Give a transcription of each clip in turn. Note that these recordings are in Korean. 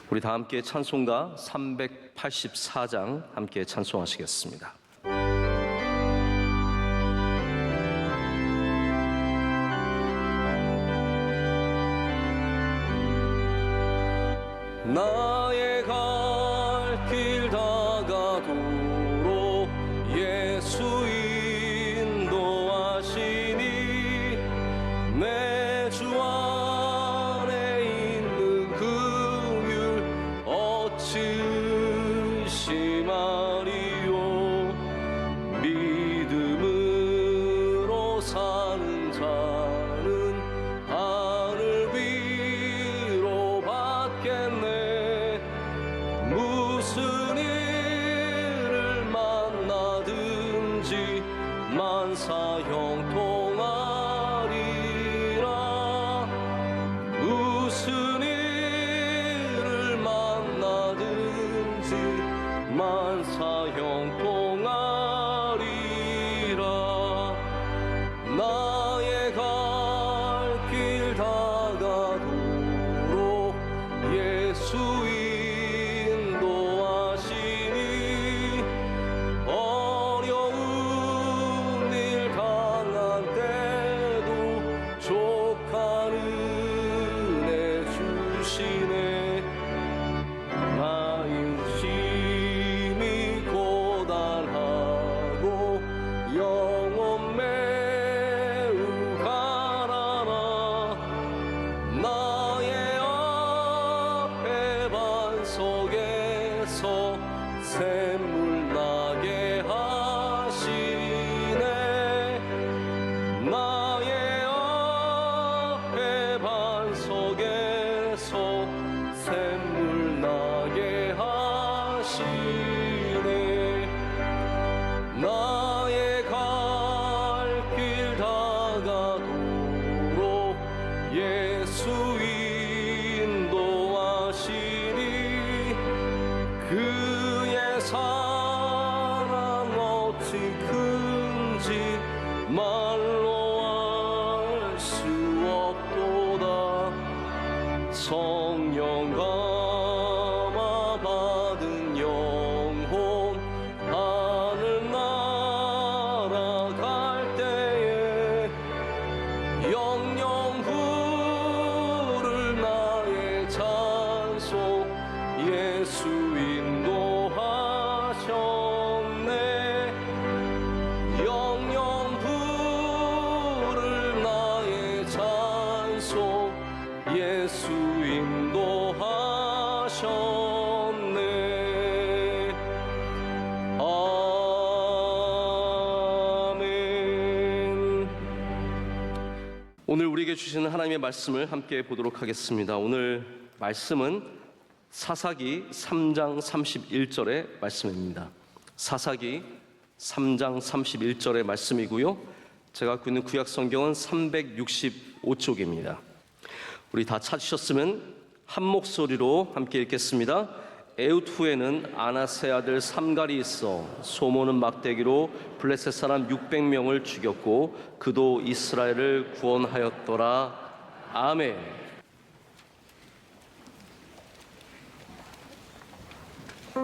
우리 다 함께 찬송가 384장 함께 찬송하시겠습니다. 나의 갈 길 다가도록 예수 인도하시니 내 주 안에 있는 그 길 어찌 의심하리요. 믿음으로 사는 자는 하늘 위로 받겠네. 무슨 일을 만나든지 만사 형통하리라. 무슨 일을 만나든지 만사 형통하리라. 나의 갈 길 다가도록 예수 인도하시니 어려운 일 당한 때도 족한 은혜 주시네. 나 인심이 고단하고 영혼 매우 가난하. 나의 앞에 반석에서 샘물 나게 하시네. 나의 앞에 반석에서 샘물 나게 하시네. 나의 갈 길 다가도록 예수 인도하시니 그의 사랑 어찌 큰지 말로 알 수 없도다. 성령 감화 받은 영혼 하늘 날아갈 때에 영영 부를 나의 찬송 예수 인도하셨네. 영영 부를 나의 찬송 예수 인도하셨네. 아멘. 오늘 우리에게 주시는 하나님의 말씀을 함께 보도록 하겠습니다. 오늘 말씀은 사사기 3장 31절의 말씀입니다. 사사기 3장 31절의 말씀이고요. 제가 갖고 있는 구약 성경은 365쪽입니다. 우리 다 찾으셨으면 한 목소리로 함께 읽겠습니다. 에웃 후에는 아나세 아들 삼갈이 있어 소모는 막대기로 블레셋 사람 600명을 죽였고 그도 이스라엘을 구원하였더라. 아멘. 내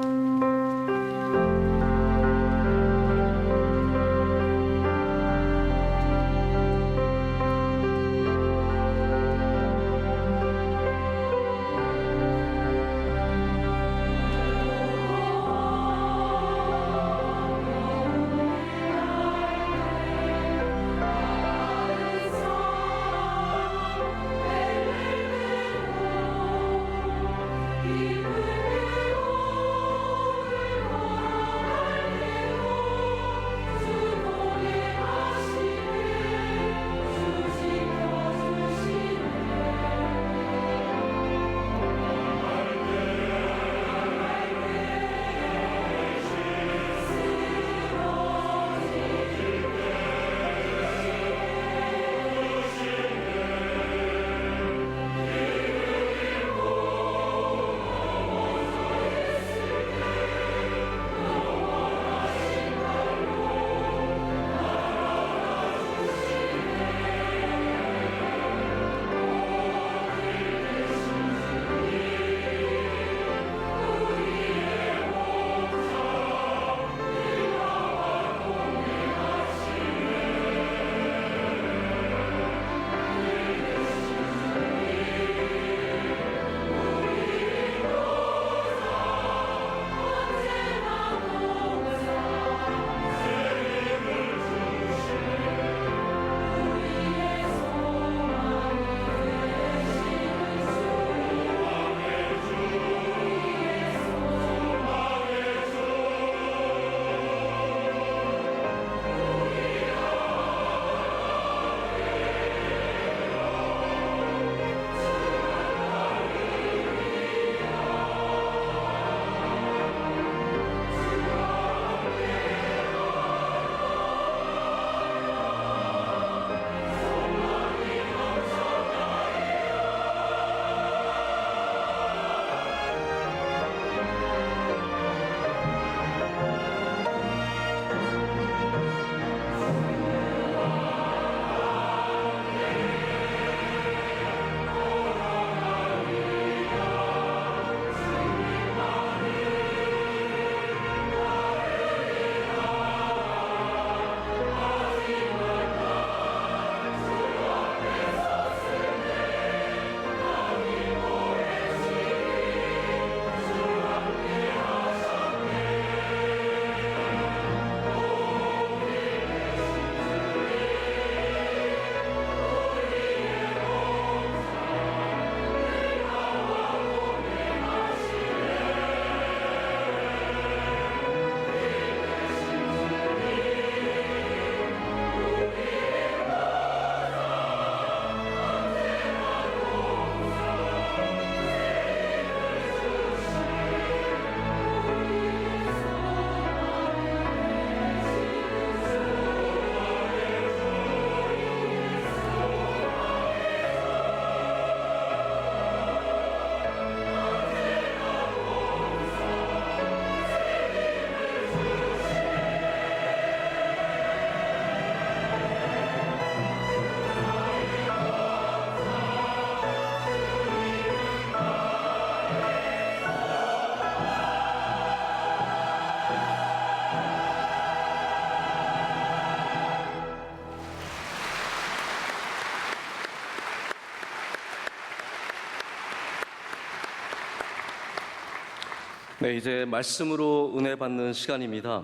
네, 이제 말씀으로 은혜 받는 시간입니다.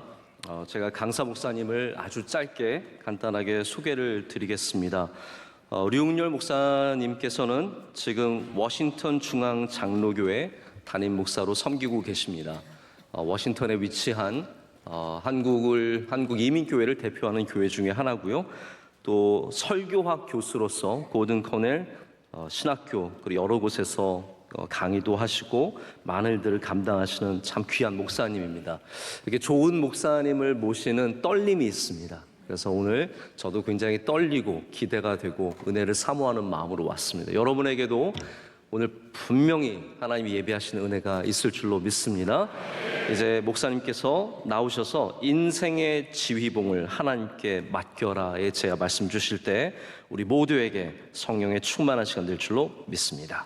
제가 강사 목사님을 아주 짧게 간단하게 소개를 드리겠습니다. 류은열 목사님께서는 지금 워싱턴 중앙 장로교회 담임 목사로 섬기고 계십니다. 워싱턴에 위치한 한국 이민교회를 대표하는 교회 중에 하나고요. 또 설교학 교수로서 고든 커넬 신학교 그리고 여러 곳에서 강의도 하시고 많은 일들을 감당하시는 참 귀한 목사님입니다. 이렇게 좋은 목사님을 모시는 떨림이 있습니다. 그래서 오늘 저도 굉장히 떨리고 기대가 되고 은혜를 사모하는 마음으로 왔습니다. 여러분에게도 오늘 분명히 하나님이 예비하시는 은혜가 있을 줄로 믿습니다. 이제 목사님께서 나오셔서 인생의 지휘봉을 하나님께 맡겨라에 제가 말씀 주실 때 우리 모두에게 성령의 충만한 시간 될 줄로 믿습니다.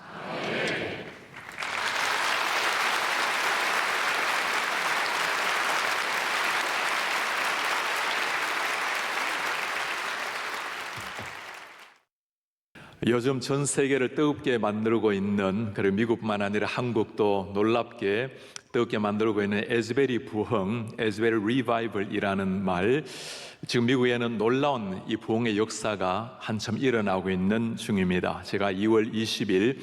요즘 전 세계를 뜨겁게 만들고 있는, 그리고 미국뿐만 아니라 한국도 놀랍게 뜨겁게 만들고 있는 에즈베리 부흥, 에즈베리 리바이벌이라는 말, 지금 미국에는 놀라운 이 부흥의 역사가 한참 일어나고 있는 중입니다. 제가 2월 20일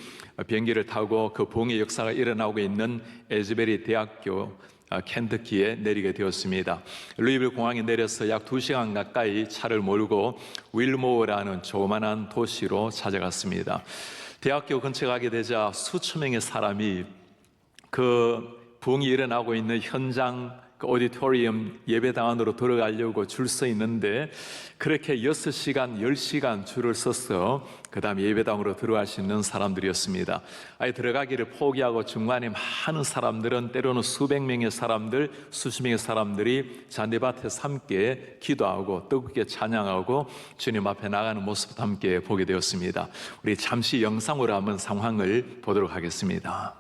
비행기를 타고 그 부흥의 역사가 일어나고 있는 에즈베리 대학교 켄터키에 내리게 되었습니다. 루이빌 공항에 내려서 약 2시간 가까이 차를 몰고 윌모어라는 조그만한 도시로 찾아갔습니다. 대학교 근처에 가게 되자 수천 명의 사람이 그 부흥이 일어나고 있는 현장 그 오디토리움 예배당 안으로 들어가려고 줄 서 있는데 그렇게 6시간, 10시간 줄을 서서 그 다음 예배당으로 들어갈 수 있는 사람들이었습니다. 아예 들어가기를 포기하고 중간에 많은 사람들은 때로는 수백 명의 사람들, 수십 명의 사람들이 잔디밭에서 함께 기도하고 뜨겁게 찬양하고 주님 앞에 나가는 모습도 함께 보게 되었습니다. 우리 잠시 영상으로 한번 상황을 보도록 하겠습니다.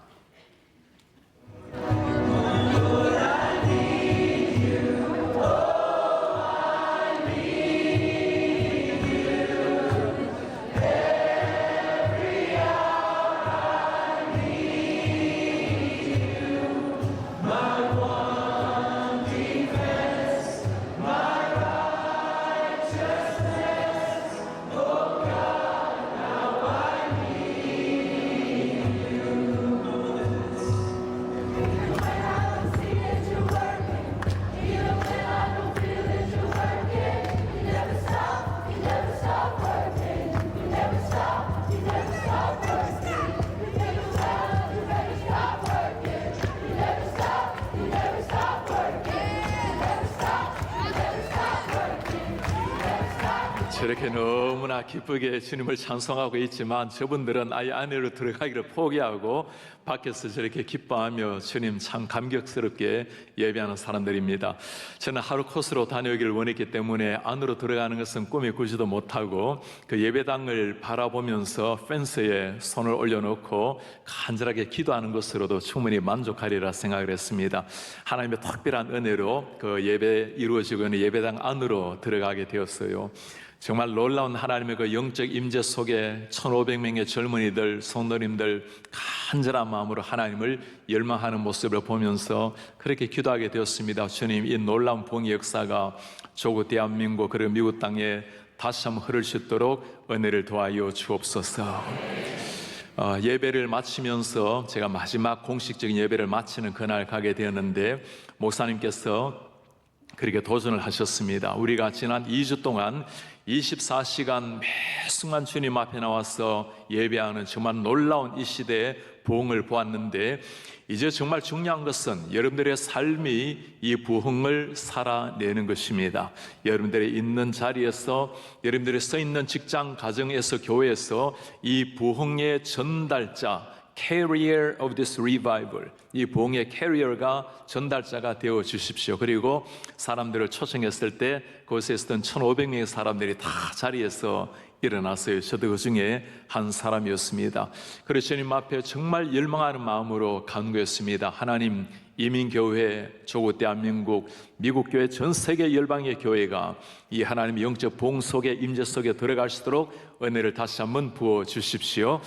저렇게 너무나 기쁘게 주님을 찬송하고 있지만 저분들은 아예 안으로 들어가기를 포기하고 밖에서 저렇게 기뻐하며 주님 참 감격스럽게 예배하는 사람들입니다. 저는 하루 코스로 다녀오기를 원했기 때문에 안으로 들어가는 것은 꿈에 꾸지도 못하고 그 예배당을 바라보면서 펜스에 손을 올려놓고 간절하게 기도하는 것으로도 충분히 만족하리라 생각을 했습니다. 하나님의 특별한 은혜로 그 예배 이루어지고 있는 예배당 안으로 들어가게 되었어요. 정말 놀라운 하나님의 그 영적 임재 속에 1,500명의 젊은이들, 성도님들 간절한 마음으로 하나님을 열망하는 모습을 보면서 그렇게 기도하게 되었습니다. 주님, 이 놀라운 부흥의 역사가 조국 대한민국 그리고 미국 땅에 다시 한번 흐를 수 있도록 은혜를 도와여 주옵소서. 예배를 마치면서 제가 마지막 공식적인 예배를 마치는 그날 가게 되었는데 목사님께서 그렇게 도전을 하셨습니다. 우리가 지난 2주 동안 24시간 매 순간 주님 앞에 나와서 예배하는 정말 놀라운 이 시대의 부흥을 보았는데 이제 정말 중요한 것은 여러분들의 삶이 이 부흥을 살아내는 것입니다. 여러분들이 있는 자리에서, 여러분들이 서 있는 직장, 가정에서, 교회에서 이 부흥의 전달자, carrier of this revival, 이 부흥의 캐리어가 전달자가 되어 주십시오. 그리고 사람들을 초청했을 때 그곳에 있었던 1,500명의 사람들이 다 자리에서 일어났어요. 저도 그 중에 한 사람이었습니다. 그래서 주님 앞에 정말 열망하는 마음으로 간구했습니다. 하나님, 이민교회, 조국 대한민국, 미국 교회, 전 세계 열방의 교회가 이 하나님의 영적 부흥 속에, 임재 속에 들어갈 수 있도록 은혜를 다시 한번 부어 주십시오.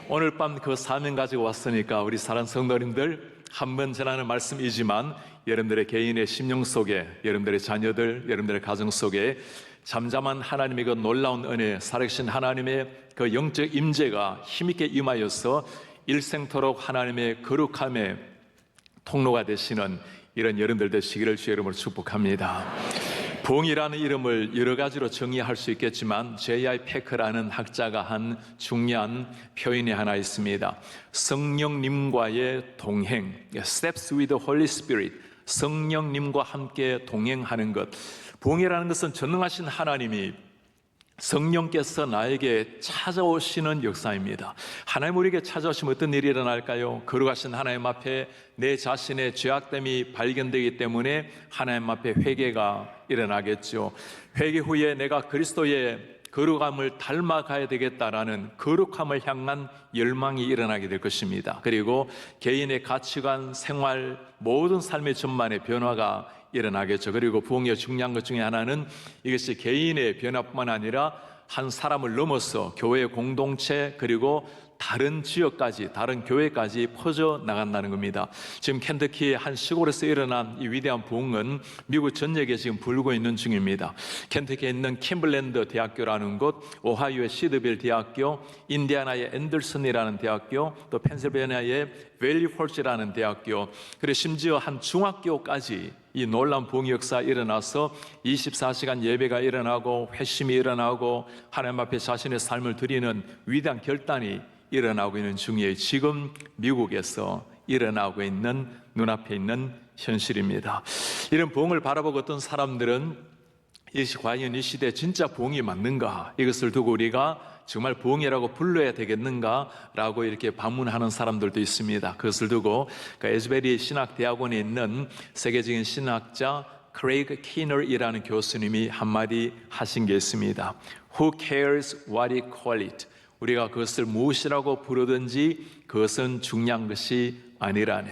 오늘 밤 그 사명 가지고 왔으니까 우리 사랑하는 성도님들 한 번 전하는 말씀이지만 여러분들의 개인의 심령 속에, 여러분들의 자녀들, 여러분들의 가정 속에 잠잠한 하나님의 그 놀라운 은혜, 살아계신 하나님의 그 영적 임재가 힘있게 임하여서 일생토록 하나님의 거룩함의 통로가 되시는 이런 여러분들 되시기를 주의 이름으로 축복합니다. 부흥이라는 이름을 여러 가지로 정의할 수 있겠지만 J.I. 패커라는 학자가 한 중요한 표현이 하나 있습니다. 성령님과의 동행, Steps with the Holy Spirit, 성령님과 함께 동행하는 것. 부흥이라는 것은 전능하신 하나님이 성령께서 나에게 찾아오시는 역사입니다. 하나님 우리에게 찾아오시면 어떤 일이 일어날까요? 거룩하신 하나님 앞에 내 자신의 죄악됨이 발견되기 때문에 하나님 앞에 회개가 일어나겠죠. 회개 후에 내가 그리스도의 거룩함을 닮아가야 되겠다라는 거룩함을 향한 열망이 일어나게 될 것입니다. 그리고 개인의 가치관, 생활, 모든 삶의 전반의 변화가 일어나겠죠. 그리고 부흥의 중요한 것 중에 하나는 이것이 개인의 변화뿐만 아니라 한 사람을 넘어서 교회 공동체 그리고 다른 지역까지, 다른 교회까지 퍼져 나간다는 겁니다. 지금 켄터키의 한 시골에서 일어난 이 위대한 부흥은 미국 전역에 지금 불고 있는 중입니다. 켄터키에 있는 킴블랜드 대학교라는 곳, 오하이오의 시드빌 대학교, 인디애나의 앤더슨이라는 대학교, 또 펜실베니아의 밸리폴스라는 대학교, 그리고 심지어 한 중학교까지 이 놀라운 부흥 역사 일어나서 24시간 예배가 일어나고 회심이 일어나고 하나님 앞에 자신의 삶을 드리는 위대한 결단이 일어나고 있는 중에 지금 미국에서 일어나고 있는 눈앞에 있는 현실입니다. 이런 부흥을 바라보고 어떤 사람들은 이것이 과연 이 시대에 진짜 부흥이 맞는가, 이것을 두고 우리가 정말 부흥이라고 불러야 되겠는가라고 이렇게 반문하는 사람들도 있습니다. 그것을 두고 에즈베리 신학대학원에 있는 세계적인 신학자 크레이그 키너이라는 교수님이 한마디 하신 게 있습니다. Who cares what we call it? 우리가 그것을 무엇이라고 부르든지 그것은 중요한 것이 아니라네.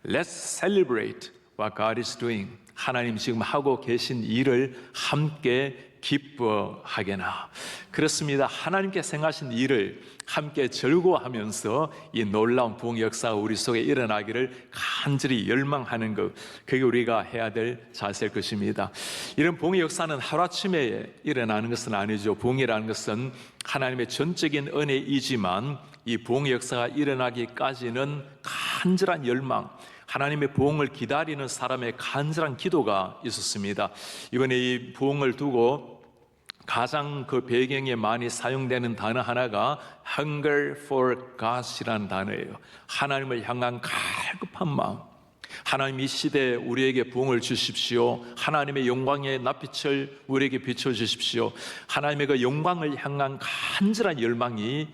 Let's celebrate what God is doing. 하나님 지금 하고 계신 일을 함께 기뻐하게나. 그렇습니다. 하나님께 생각하신 일을 함께 즐거워하면서 이 놀라운 부흥 역사가 우리 속에 일어나기를 간절히 열망하는 것, 그게 우리가 해야 될 자세일 것입니다. 이런 부흥의 역사는 하루아침에 일어나는 것은 아니죠. 부흥이라는 것은 하나님의 전적인 은혜이지만 이 부흥의 역사가 일어나기까지는 간절한 열망, 하나님의 부흥을 기다리는 사람의 간절한 기도가 있었습니다. 이번에 이 부흥을 두고 가장 그 배경에 많이 사용되는 단어 하나가 Hunger for God이라는 단어예요. 하나님을 향한 갈급한 마음. 하나님 이 시대에 우리에게 부흥을 주십시오. 하나님의 영광의 낯빛을 우리에게 비춰주십시오. 하나님의 그 영광을 향한 간절한 열망이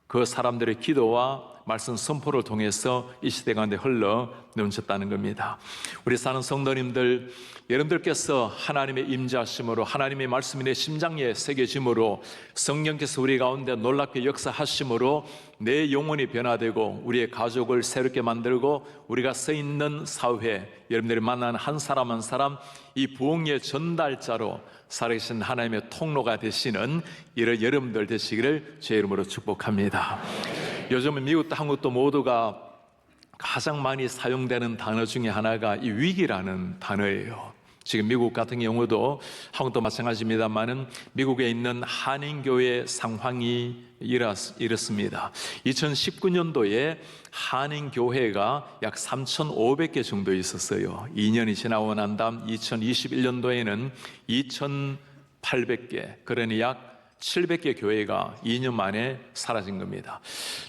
그 사람들의 기도와 말씀 선포를 통해서 이 시대 가운데 흘러 넘쳤다는 겁니다. 우리 사는 성도님들, 여러분들께서 하나님의 임재하심으로, 하나님의 말씀이 내 심장에 새겨짐으로, 성령께서 우리 가운데 놀랍게 역사하심으로 내 영혼이 변화되고 우리의 가족을 새롭게 만들고 우리가 서 있는 사회, 여러분들이 만나는 한 사람 한 사람 이 부흥의 전달자로 살아계신 하나님의 통로가 되시는 이런 여러분들 되시기를 제 이름으로 축복합니다. 요즘은 미국도 한국도 모두가 가장 많이 사용되는 단어 중에 하나가 이 위기라는 단어예요. 지금 미국 같은 경우도 한국도 마찬가지입니다만은 미국에 있는 한인교회 상황이 이렇습니다. 2019년도에 한인교회가 약 3,500개 정도 있었어요. 2년이 지나고 난 다음 2021년도에는 2,800개, 그러니 약 700개 교회가 2년 만에 사라진 겁니다.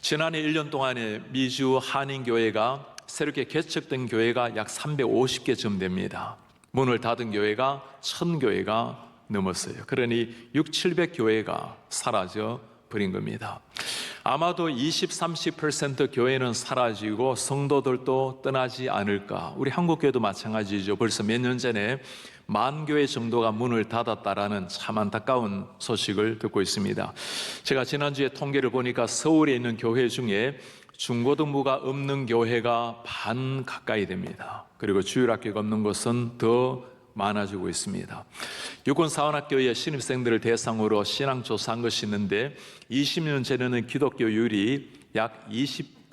지난해 1년 동안에 미주 한인교회가 새롭게 개척된 교회가 약 350개쯤 됩니다. 문을 닫은 교회가 1,000교회가 넘었어요. 그러니 700교회가 사라져 버린 겁니다. 아마도 20, 30% 교회는 사라지고 성도들도 떠나지 않을까. 우리 한국교회도 마찬가지죠. 벌써 몇 년 전에 10,000교회 정도가 문을 닫았다라는 참 안타까운 소식을 듣고 있습니다. 제가 지난주에 통계를 보니까 서울에 있는 교회 중에 중고등부가 없는 교회가 반 가까이 됩니다. 그리고 주일학교가 없는 곳은 더 많아지고 있습니다. 유권사관학교의 신입생들을 대상으로 신앙조사한 것이 있는데 20년 전에는 기독교율이 약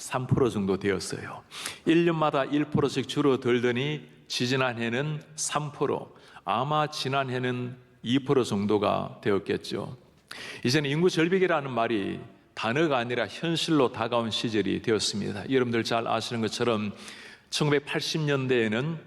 23% 정도 되었어요. 1년마다 1%씩 줄어들더니 지지난해는 3%, 아마 지난해는 2% 정도가 되었겠죠. 이제는 인구 절벽이라는 말이 단어가 아니라 현실로 다가온 시절이 되었습니다. 여러분들 잘 아시는 것처럼 1980년대에는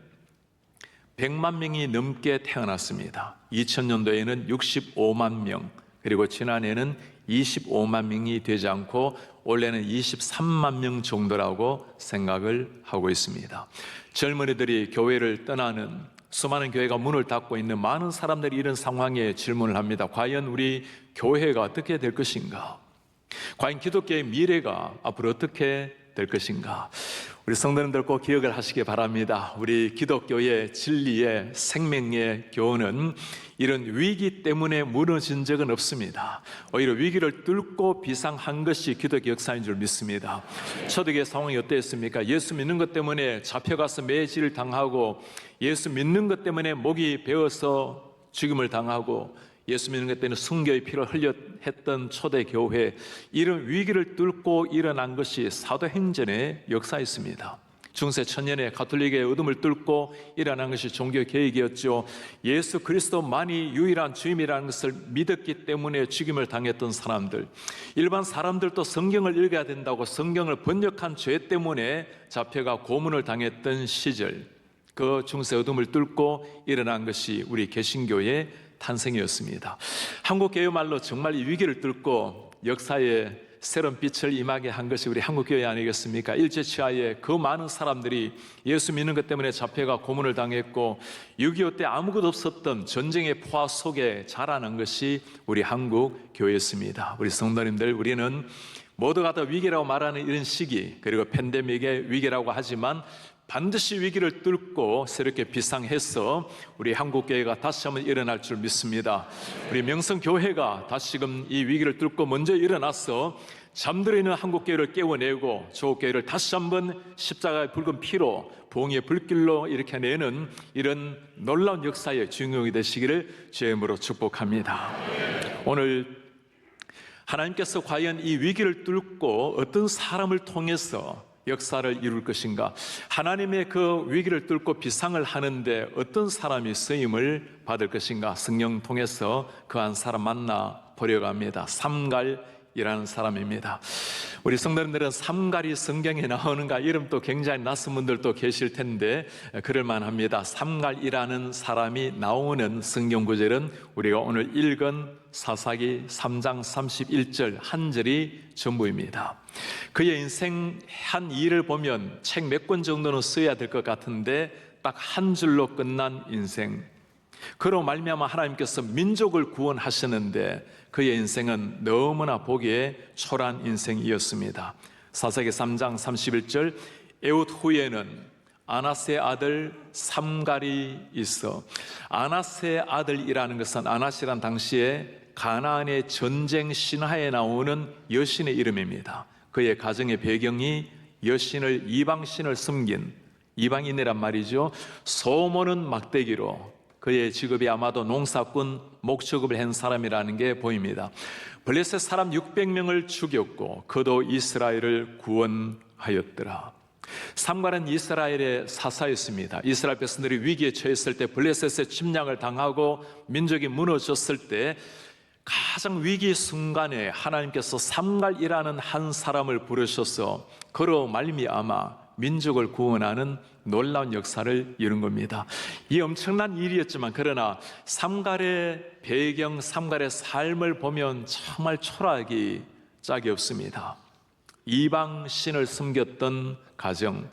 100만 명이 넘게 태어났습니다. 2000년도에는 65만 명, 그리고 지난해는 25만 명이 되지 않고 올해는 23만 명 정도라고 생각을 하고 있습니다. 젊은이들이 교회를 떠나는, 수많은 교회가 문을 닫고 있는 많은 사람들이 이런 상황에 질문을 합니다. 과연 우리 교회가 어떻게 될 것인가? 과연 기독교의 미래가 앞으로 어떻게 될 것인가? 우리 성도님들 꼭 기억을 하시기 바랍니다. 우리 기독교의 진리의 생명의 교훈은 이런 위기 때문에 무너진 적은 없습니다. 오히려 위기를 뚫고 비상한 것이 기독교 역사인 줄 믿습니다. 초대교회 상황이 어땠습니까? 예수 믿는 것 때문에 잡혀가서 매질을 당하고, 예수 믿는 것 때문에 목이 베어서 죽임을 당하고, 예수 믿는 것 때문에 순교의 피를 흘려 했던 초대교회, 이런 위기를 뚫고 일어난 것이 사도행전의 역사였습니다. 중세 천년에 가톨릭의 어둠을 뚫고 일어난 것이 종교 개혁이었죠. 예수 그리스도만이 유일한 주임이라는 것을 믿었기 때문에 죽임을 당했던 사람들, 일반 사람들도 성경을 읽어야 된다고 성경을 번역한 죄 때문에 잡혀가 고문을 당했던 시절, 그 중세 어둠을 뚫고 일어난 것이 우리 개신교의 탄생이었습니다. 한국 교회 말로 정말 이 위기를 뚫고 역사에 새로운 빛을 임하게 한 것이 우리 한국교회 아니겠습니까? 일제치하에 그 많은 사람들이 예수 믿는 것 때문에 잡혀가 고문을 당했고, 6.25 때 아무것도 없었던 전쟁의 포화 속에 자라난 것이 우리 한국교회였습니다. 우리 성도님들, 우리는 모두가 다 위기라고 말하는 이런 시기, 그리고 팬데믹의 위기라고 하지만 반드시 위기를 뚫고 새롭게 비상해서 우리 한국교회가 다시 한번 일어날 줄 믿습니다. 우리 명성교회가 다시금 이 위기를 뚫고 먼저 일어나서 잠들어 있는 한국교회를 깨워내고 조국교회를 다시 한번 십자가의 붉은 피로 봉의의 불길로 일으켜내는 이런 놀라운 역사의 주인공이 되시기를 주의 이름으로 축복합니다. 오늘 하나님께서 과연 이 위기를 뚫고 어떤 사람을 통해서 역사를 이룰 것인가? 하나님의 그 위기를 뚫고 비상을 하는데 어떤 사람이 쓰임을 받을 것인가? 성령 통해서 그 한 사람 만나 보려고 합니다. 삼갈이라는 사람입니다. 우리 성도님들은 삼갈이 성경에 나오는가? 이름도 굉장히 낯선 분들도 계실 텐데 그럴만합니다. 삼갈이라는 사람이 나오는 성경 구절은 우리가 오늘 읽은 사사기 3장 31절 한 절이 전부입니다. 그의 인생 한 일을 보면 책 몇 권 정도는 써야 될 것 같은데 딱 한 줄로 끝난 인생. 그로 말미암아 하나님께서 민족을 구원하시는데 그의 인생은 너무나 보기에 초라한 인생이었습니다. 사사기 3장 31절, 에훗 후에는 아낫의 아들 삼갈이 있어. 아낫의 아들이라는 것은, 아낫이란 당시에 가나안의 전쟁 신화에 나오는 여신의 이름입니다. 그의 가정의 배경이 여신을, 이방신을 섬긴 이방인이란 말이죠. 소모는 막대기로, 그의 직업이 아마도 농사꾼 목축업을 한 사람이라는 게 보입니다. 블레셋 사람 600명을 죽였고 그도 이스라엘을 구원하였더라. 삼갈은 이스라엘의 사사였습니다. 이스라엘 백성들이 위기에 처했을 때, 블레셋의 침략을 당하고 민족이 무너졌을 때 가장 위기 순간에 하나님께서 삼갈이라는 한 사람을 부르셔서 그로 말미암아 민족을 구원하는 놀라운 역사를 이룬 겁니다. 이 엄청난 일이었지만, 그러나 삼갈의 배경, 삼갈의 삶을 보면 정말 초라하기 짝이 없습니다. 이방 신을 섬겼던 가정.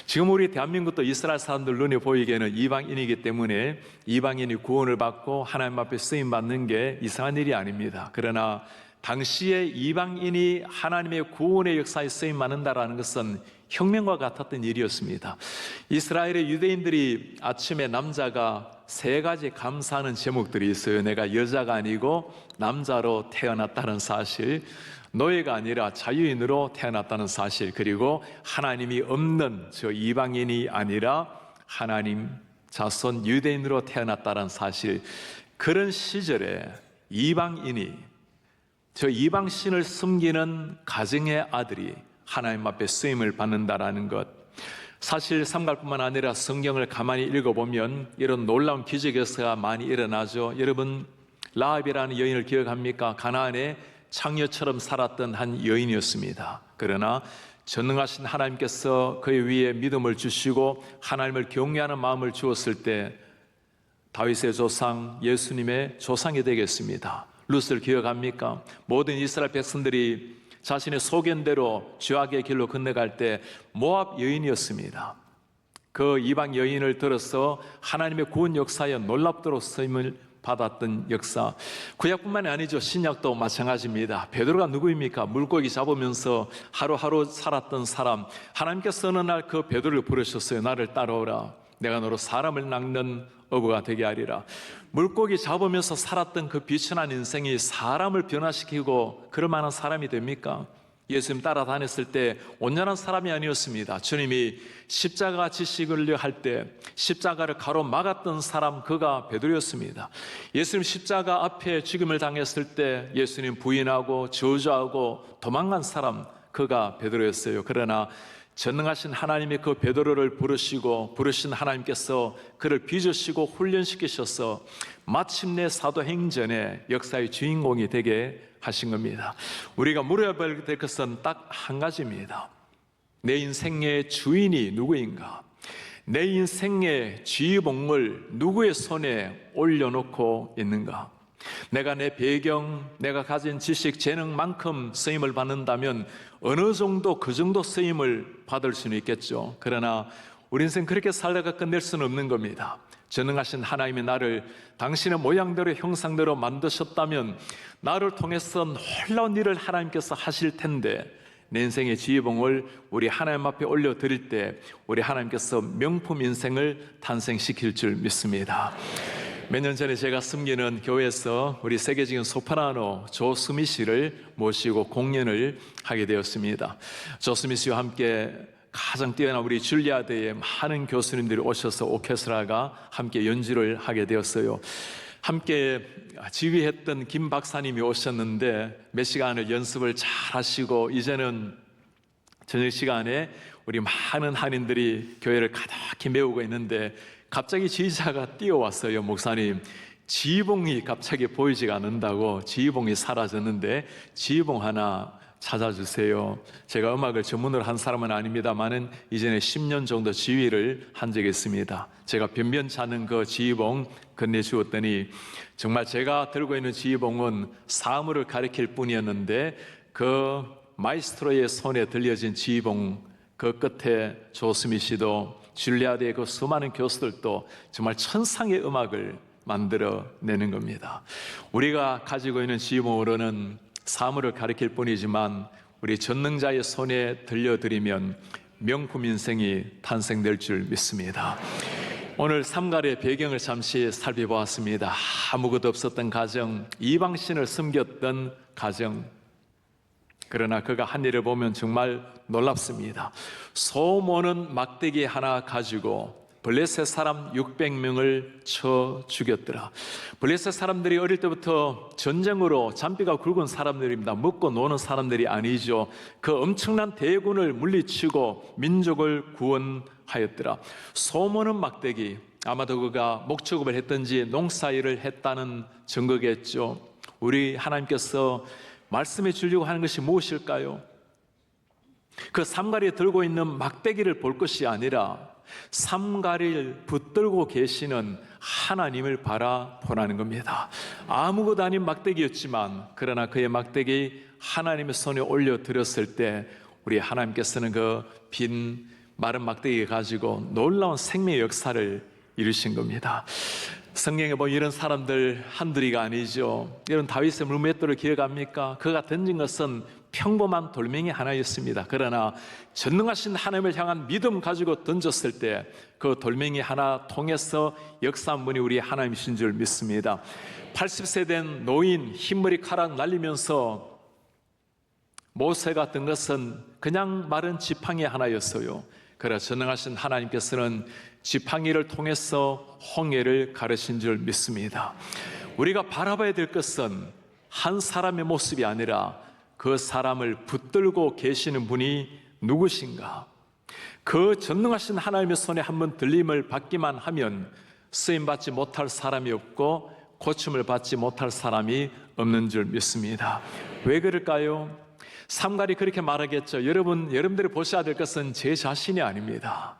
지금 우리 대한민국도 이스라엘 사람들 눈에 보이기에는 이방인이기 때문에 이방인이 구원을 받고 하나님 앞에 쓰임 받는 게 이상한 일이 아닙니다. 그러나 당시에 이방인이 하나님의 구원의 역사에 쓰임 받는다라는 것은 혁명과 같았던 일이었습니다. 이스라엘의 유대인들이 아침에 남자가 3가지 감사하는 제목들이 있어요. 내가 여자가 아니고 남자로 태어났다는 사실, 노예가 아니라 자유인으로 태어났다는 사실, 그리고 하나님이 없는 저 이방인이 아니라 하나님 자손 유대인으로 태어났다는 사실. 그런 시절에 이방인이, 저 이방신을 섬기는 가정의 아들이 하나님 앞에 쓰임을 받는다라는 것. 사실 삼갈뿐만 아니라 성경을 가만히 읽어보면 이런 놀라운 기적 역사가 많이 일어나죠. 여러분, 라합이라는 여인을 기억합니까? 가나안에 창녀처럼 살았던 한 여인이었습니다. 그러나 전능하신 하나님께서 그의 위에 믿음을 주시고 하나님을 경외하는 마음을 주었을 때 다윗의 조상 예수님의 조상이 되겠습니다. 룻을 기억합니까? 모든 이스라엘 백성들이 자신의 소견대로 죄악의 길로 건너갈 때 모압 여인이었습니다. 그 이방 여인을 들어서 하나님의 구원 역사에 놀랍도록 쓰임을 받았던 역사. 구약뿐만이 아니죠. 신약도 마찬가지입니다. 베드로가 누구입니까? 물고기 잡으면서 하루하루 살았던 사람. 하나님께서 어느 날 그 베드로를 부르셨어요. 나를 따라오라. 내가 너로 사람을 낚는 어부가 되게 하리라. 물고기 잡으면서 살았던 그 비천한 인생이 사람을 변화시키고 그럴 만한 사람이 됩니까? 예수님 따라다녔을 때 온전한 사람이 아니었습니다. 주님이 십자가 지시를 할 때 십자가를 가로막았던 사람, 그가 베드로였습니다. 예수님 십자가 앞에 죽임을 당했을 때 예수님 부인하고 저주하고 도망간 사람, 그가 베드로였어요. 그러나 전능하신 하나님이 그 베드로를 부르신 하나님께서 그를 빚으시고 훈련시키셔서 마침내 사도행전의 역사의 주인공이 되게 하신 겁니다. 우리가 물어봐야 될 것은 딱 한 가지입니다. 내 인생의 주인이 누구인가? 내 인생의 지휘봉을 누구의 손에 올려놓고 있는가? 내가 내 배경, 내가 가진 지식, 재능만큼 쓰임을 받는다면 어느 정도 그 정도 쓰임을 받을 수는 있겠죠. 그러나 우리 인생 그렇게 살다가 끝낼 수는 없는 겁니다. 전능하신 하나님이 나를 당신의 모양대로 형상대로 만드셨다면 나를 통해서 놀라운 일을 하나님께서 하실 텐데 내 인생의 지휘봉을 우리 하나님 앞에 올려드릴 때 우리 하나님께서 명품 인생을 탄생시킬 줄 믿습니다. 몇 년 전에 제가 섬기는 교회에서 우리 세계적인 소프라노 조수미 씨를 모시고 공연을 하게 되었습니다. 조수미 씨와 함께 가장 뛰어난 우리 줄리아드의 많은 교수님들이 오셔서 오케스트라가 함께 연주를 하게 되었어요. 함께 지휘했던 김 박사님이 오셨는데 몇 시간을 연습을 잘 하시고 이제는 저녁 시간에 우리 많은 한인들이 교회를 가득히 메우고 있는데 갑자기 지휘자가 뛰어왔어요. 목사님, 지휘봉이 갑자기 보이지가 않는다고. 지휘봉이 사라졌는데 지휘봉 하나 찾아주세요. 제가 음악을 전문으로 한 사람은 아닙니다만은 이전에 10년 정도 지휘를 한 적이 있습니다. 제가 변변치 않은 그 지휘봉 건네주었더니 정말 제가 들고 있는 지휘봉은 사물을 가리킬 뿐이었는데 그 마이스트로의 손에 들려진 지휘봉 그 끝에 조수미 씨도 줄리아드의 그 수많은 교수들도 정말 천상의 음악을 만들어내는 겁니다. 우리가 가지고 있는 지휘봉으로는 사물을 가리킬 뿐이지만 우리 전능자의 손에 들려드리면 명품 인생이 탄생될 줄 믿습니다. 오늘 삼갈의 배경을 잠시 살펴보았습니다. 아무것도 없었던 가정, 이방신을 섬겼던 가정. 그러나 그가 한 일을 보면 정말 놀랍습니다. 소모는 막대기 하나 가지고 블레셋 사람 600명을 쳐 죽였더라. 블레셋 사람들이 어릴 때부터 전쟁으로 잔뼈가 굵은 사람들입니다. 먹고 노는 사람들이 아니죠. 그 엄청난 대군을 물리치고 민족을 구원하였더라. 소모는 막대기, 아마도 그가 목축업을 했든지 농사일을 했다는 증거겠죠. 우리 하나님께서 말씀해 주려고 하는 것이 무엇일까요? 그 삼가리에 들고 있는 막대기를 볼 것이 아니라 삼가리를 붙들고 계시는 하나님을 바라보라는 겁니다. 아무것도 아닌 막대기였지만 그러나 그의 막대기 하나님의 손에 올려드렸을 때 우리 하나님께서는 그 빈 마른 막대기 가지고 놀라운 생명의 역사를 이루신 겁니다. 성경에 보면 이런 사람들 한둘이가 아니죠. 이런 다윗의 물맷돌을 기억합니까? 그가 던진 것은 평범한 돌멩이 하나였습니다. 그러나 전능하신 하나님을 향한 믿음 가지고 던졌을 때 그 돌멩이 하나 통해서 역사한 분이 우리 하나님이신 줄 믿습니다. 80세 된 노인 흰머리카락 날리면서 모세가 든 것은 그냥 마른 지팡이 하나였어요. 그러나 전능하신 하나님께서는 지팡이를 통해서 홍해를 가르신 줄 믿습니다. 우리가 바라봐야 될 것은 한 사람의 모습이 아니라 그 사람을 붙들고 계시는 분이 누구신가? 그 전능하신 하나님의 손에 한번 들림을 받기만 하면 쓰임받지 못할 사람이 없고 고침을 받지 못할 사람이 없는 줄 믿습니다. 왜 그럴까요? 삼갈이 그렇게 말하겠죠. 여러분들이 보셔야 될 것은 제 자신이 아닙니다.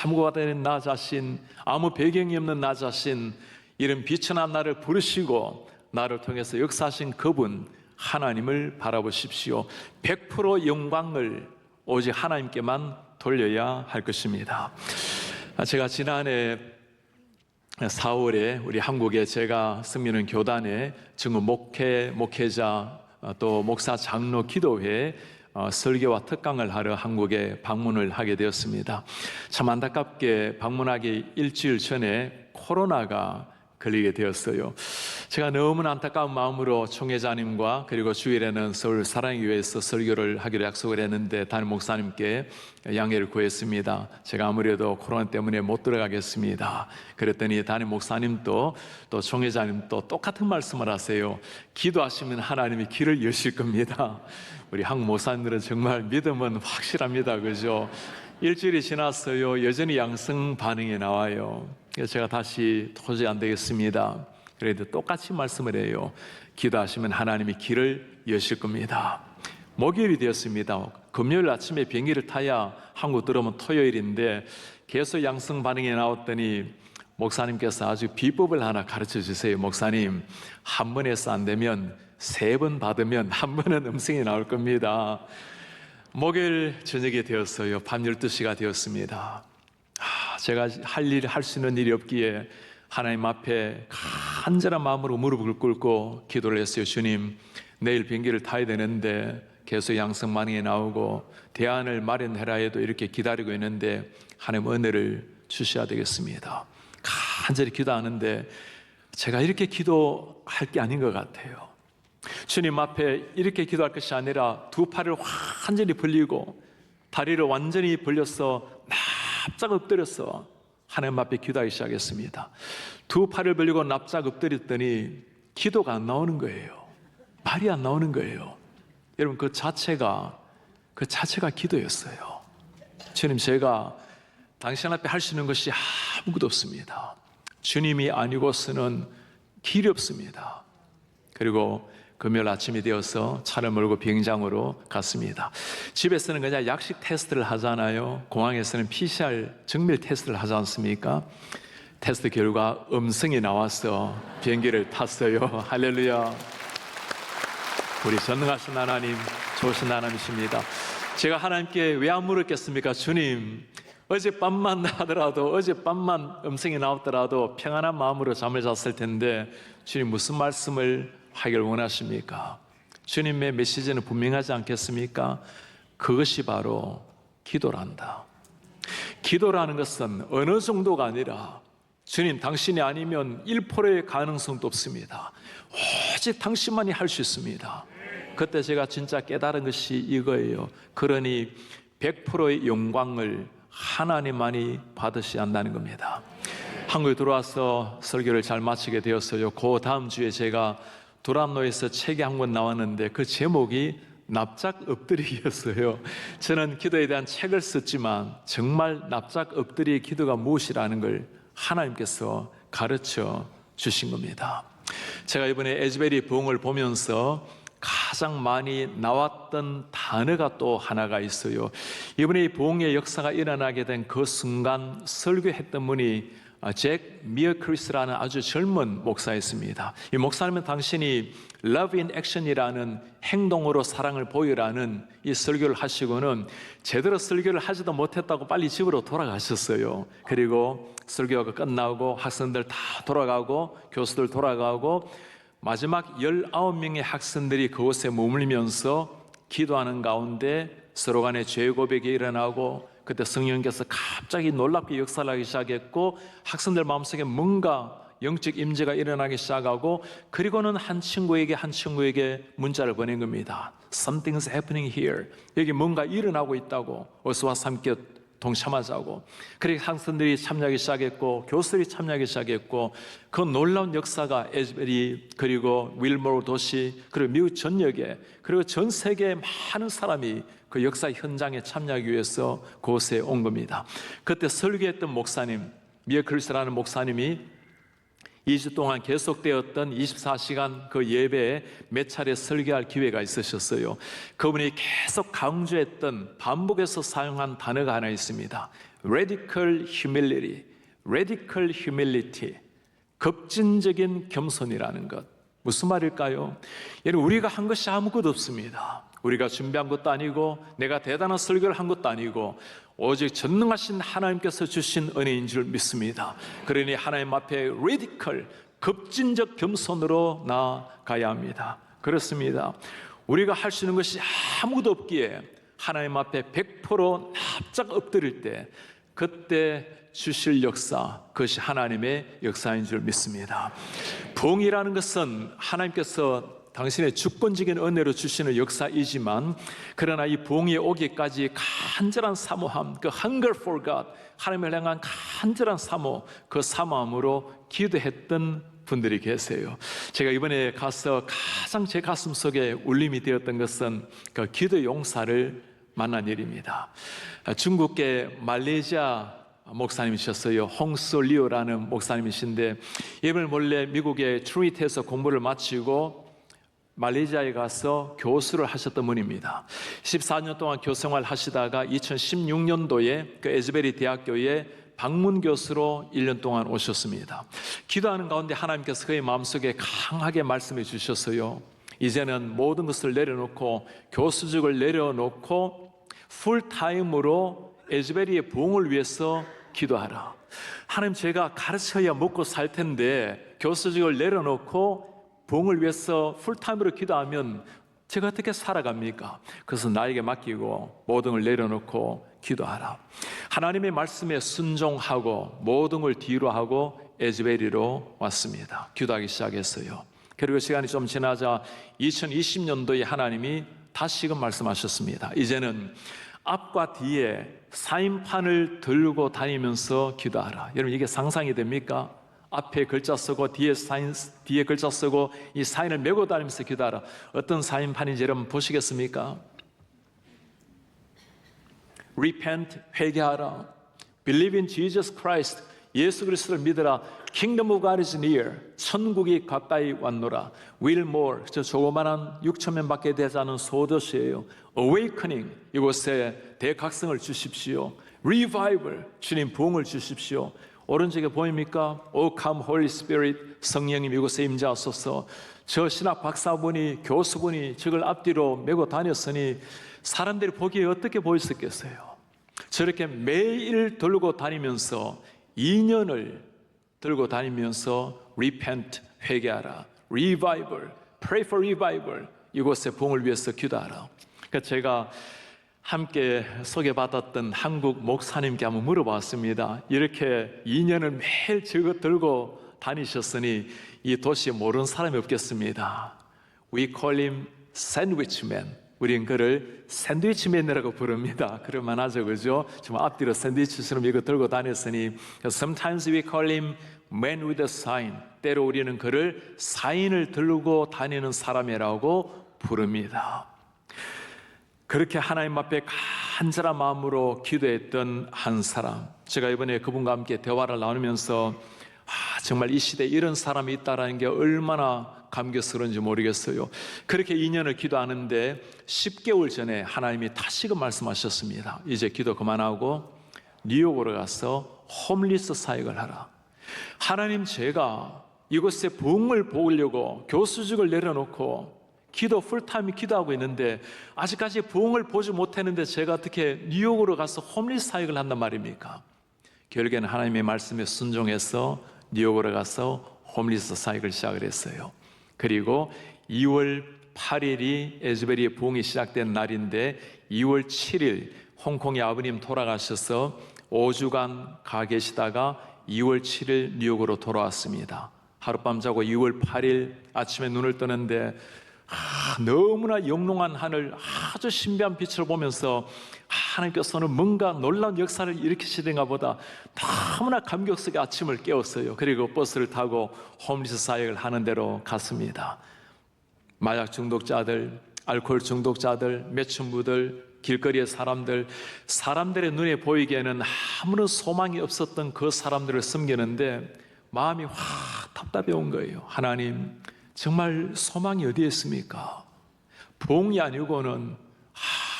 아무것도 아닌 나 자신, 아무 배경이 없는 나 자신, 이런 비천한 나를 부르시고 나를 통해서 역사하신 그분 하나님을 바라보십시오. 100% 영광을 오직 하나님께만 돌려야 할 것입니다. 제가 지난해 4월에 우리 한국에 제가 섬기는 교단에 증거 목회자 또 목사 장로 기도회 설교와 특강을 하러 한국에 방문을 하게 되었습니다. 참 안타깝게 방문하기 일주일 전에 코로나가 걸리게 되었어요. 제가 너무나 안타까운 마음으로 총회장님과 그리고 주일에는 서울 사랑교회에서 설교를 하기로 약속을 했는데 담임 목사님께 양해를 구했습니다. 제가 아무래도 코로나 때문에 못 들어가겠습니다. 그랬더니 담임 목사님도 또 총회장님도 똑같은 말씀을 하세요. 기도하시면 하나님이 길을 여실 겁니다. 우리 한국 목사님들은 정말 믿음은 확실합니다. 그죠? 일주일이 지났어요. 여전히 양성 반응이 나와요. 그래서 제가 다시 도저히 안 되겠습니다. 그래도 똑같이 말씀을 해요. 기도하시면 하나님이 길을 여실 겁니다. 목요일이 되었습니다. 금요일 아침에 비행기를 타야 한국 들어오면 토요일인데 계속 양성 반응이 나왔더니 목사님께서 아주 비법을 하나 가르쳐 주세요. 목사님, 한 번 해서 안 되면 3번 받으면 한 번은 음성이 나올 겁니다. 목요일 저녁이 되었어요. 밤 12시가 되었습니다. 제가 할 수 있는 일이 없기에 하나님 앞에 간절한 마음으로 무릎을 꿇고 기도를 했어요. 주님, 내일 비행기를 타야 되는데 계속 양성 반응이 나오고 대안을 마련해라 해도 이렇게 기다리고 있는데 하나님 은혜를 주셔야 되겠습니다. 간절히 기도하는데 제가 이렇게 기도할 게 아닌 것 같아요. 주님 앞에 이렇게 기도할 것이 아니라 두 팔을 완전히 벌리고 다리를 완전히 벌려서 납작 엎드려서 하나님 앞에 기도하기 시작했습니다. 두 팔을 벌리고 납작 엎드렸더니 기도가 안 나오는 거예요. 말이 안 나오는 거예요. 여러분, 그 자체가 기도였어요. 주님, 제가 당신 앞에 할 수 있는 것이 아무것도 없습니다. 주님이 아니고서는 길이 없습니다. 그리고 금요일 아침이 되어서 차를 몰고 비행장으로 갔습니다. 집에서는 그냥 약식 테스트를 하잖아요. 공항에서는 PCR 정밀 테스트를 하지 않습니까? 테스트 결과 음성이 나와서 비행기를 탔어요. 할렐루야. 우리 전능하신 하나님, 좋으신 하나님이십니다. 제가 하나님께 왜 안 물었겠습니까? 주님, 어젯밤만 하더라도, 어젯밤만 음성이 나왔더라도 평안한 마음으로 잠을 잤을 텐데 주님 무슨 말씀을 하길 원하십니까? 주님의 메시지는 분명하지 않겠습니까? 그것이 바로 기도란다. 기도라는 것은 어느 정도가 아니라 주님, 당신이 아니면 1%의 가능성도 없습니다. 오직 당신만이 할 수 있습니다. 그때 제가 진짜 깨달은 것이 이거예요. 그러니 100%의 영광을 하나님만이 받으셔야 한다는 겁니다. 한국에 들어와서 설교를 잘 마치게 되었어요. 그 다음 주에 제가 두란노에서 책이 한 권 나왔는데 그 제목이 납작 엎드리기였어요. 저는 기도에 대한 책을 썼지만 정말 납작 엎드리기 기도가 무엇이라는 걸 하나님께서 가르쳐 주신 겁니다. 제가 이번에 에즈베리 부흥을 보면서 가장 많이 나왔던 단어가 또 하나가 있어요. 이번에 이 부흥의 역사가 일어나게 된 그 순간 설교했던 분이 잭 미어크리스라는 아주 젊은 목사였습니다. 이 목사님은 당신이 Love in Action이라는 행동으로 사랑을 보이라는 이 설교를 하시고는 제대로 설교를 하지도 못했다고 빨리 집으로 돌아가셨어요. 그리고 설교가 끝나고 학생들 다 돌아가고 교수들 돌아가고 마지막 19명의 학생들이 그곳에 머물면서 기도하는 가운데 서로 간에 죄 고백이 일어나고 그때 성령께서 갑자기 놀랍게 역사를 하기 시작했고 학생들 마음속에 뭔가 영적 임재가 일어나기 시작하고 그리고는 한 친구에게 문자를 보낸 겁니다. Something's happening here. 여기 뭔가 일어나고 있다고 어서 와서 함께 동참하자고. 그렇게 학생들이 참여하기 시작했고 교수들이 참여하기 시작했고 그 놀라운 역사가 에즈베리 그리고 윌모어 도시 그리고 미국 전역에 그리고 전 세계의 많은 사람이 그 역사 현장에 참여하기 위해서 그곳에 온 겁니다. 그때 설교했던 목사님 미어클리스라는 목사님이 2주 동안 계속되었던 24시간 그 예배에 몇 차례 설교할 기회가 있으셨어요. 그분이 계속 강조했던 반복해서 사용한 단어가 하나 있습니다. Radical humility, radical humility, 급진적인 겸손이라는 것. 무슨 말일까요? 여러분, 우리가 한 것이 아무것도 없습니다. 우리가 준비한 것도 아니고 내가 대단한 설교를 한 것도 아니고 오직 전능하신 하나님께서 주신 은혜인 줄 믿습니다. 그러니 하나님 앞에 radical, 급진적 겸손으로 나아가야 합니다. 그렇습니다. 우리가 할 수 있는 것이 아무것도 없기에 하나님 앞에 100% 납작 엎드릴 때 그때 주실 역사, 그것이 하나님의 역사인 줄 믿습니다. 부흥이라는 것은 하나님께서 당신의 주권적인 은혜로 주시는 역사이지만 그러나 이 부흥이 오기까지 간절한 사모함, 그 hunger for God, 하나님을 향한 간절한 사모, 그 사모함으로 기도했던 분들이 계세요. 제가 이번에 가서 가장 제 가슴 속에 울림이 되었던 것은 그 기도 용사를 만난 일입니다. 중국계 말레이시아 목사님이셨어요. 홍솔리오라는 목사님이신데 이분을 몰래 미국의 트리니티에서 공부를 마치고 말레이시아에 가서 교수를 하셨던 분입니다. 14년 동안 교생활 하시다가 2016년도에 그 에즈베리 대학교에 방문 교수로 1년 동안 오셨습니다. 기도하는 가운데 하나님께서 그의 마음속에 강하게 말씀해 주셨어요. 이제는 모든 것을 내려놓고 교수직을 내려놓고 풀타임으로 에즈베리의 부흥을 위해서 기도하라. 하나님, 제가 가르쳐야 먹고 살 텐데 교수직을 내려놓고 부흥을 위해서 풀타임으로 기도하면 제가 어떻게 살아갑니까? 그래서 나에게 맡기고 모든 걸 내려놓고 기도하라. 하나님의 말씀에 순종하고 모든 걸 뒤로 하고 에즈베리로 왔습니다. 기도하기 시작했어요. 그리고 시간이 좀 지나자 2020년도에 하나님이 다시금 말씀하셨습니다. 이제는 앞과 뒤에 사인판을 들고 다니면서 기도하라. 여러분, 이게 상상이 됩니까? 앞에 글자 쓰고 뒤에 글자 쓰고 이 사인을 메고 다니면서 기도하라. 어떤 사인판인지 여러분 보시겠습니까? Repent, 회개하라. Believe in Jesus Christ, 예수 그리스도를 믿으라. Kingdom of God is near, 천국이 가까이 왔노라. Will more, 저 조그만한 6,000명밖에 되지 않은 소도시예요. Awakening, 이곳에 대각성을 주십시오. Revival, 주님 부흥을 주십시오. 오른쪽에 보입니까? O come Holy Spirit, 성령님 이곳에 임재하소서. 저 신학 박사분이 교수분이 저걸 앞뒤로 메고 다녔으니 사람들이 보기에 어떻게 보였었겠어요? 저렇게 매일 들고 다니면서 2년을 들고 다니면서 repent, 회개하라, revival, pray for revival, 이곳의 부흥을 위해서 기도하라. 그러니까 제가 함께 소개받았던 한국 목사님께 한번 물어봤습니다. 이렇게 2년을 매일 저거 들고 다니셨으니 이 도시에 모르는 사람이 없겠습니다. We call him sandwich man. 우린 그를 샌드위치맨이라고 부릅니다. 그럴만하죠, 그죠? 정말 앞뒤로 샌드위치처럼 이거 들고 다녔으니 Sometimes we call him man with a sign. 때로 우리는 그를 사인을 들고 다니는 사람이라고 부릅니다. 그렇게 하나님 앞에 간절한 마음으로 기도했던 한 사람, 제가 이번에 그분과 함께 대화를 나누면서 정말 이 시대에 이런 사람이 있다는 게 얼마나 감격스러운지 모르겠어요. 그렇게 2년을 기도하는데 10개월 전에 하나님이 다시금 말씀하셨습니다. 이제 기도 그만하고 뉴욕으로 가서 홈리스 사역을 하라. 하나님, 제가 이곳에 부흥을 보려고 교수직을 내려놓고 기도 풀타임 기도하고 있는데 아직까지 부흥을 보지 못했는데 제가 어떻게 뉴욕으로 가서 홈리스 사역을 한단 말입니까? 결국에는 하나님의 말씀에 순종해서 뉴욕으로 가서 홈리스 사역을 시작을 했어요. 그리고 2월 8일이 에즈베리의 부흥이 시작된 날인데 2월 7일 홍콩의 아버님 돌아가셔서 5주간 가 계시다가 2월 7일 뉴욕으로 돌아왔습니다. 하룻밤 자고 2월 8일 아침에 눈을 뜨는데 너무나 영롱한 하늘, 아주 신비한 빛을 보면서 하나님께서는 뭔가 놀라운 역사를 일으키시는가 보다 너무나 감격 속에 아침을 깨웠어요. 그리고 버스를 타고 홈리스 사역을 하는 데로 갔습니다. 마약 중독자들, 알코올 중독자들, 매춘부들, 길거리의 사람들의 눈에 보이기에는 아무런 소망이 없었던 그 사람들을 섬기는데 마음이 확 답답해 온 거예요. 하나님, 정말 소망이 어디에 있습니까? 부흥이 아니고는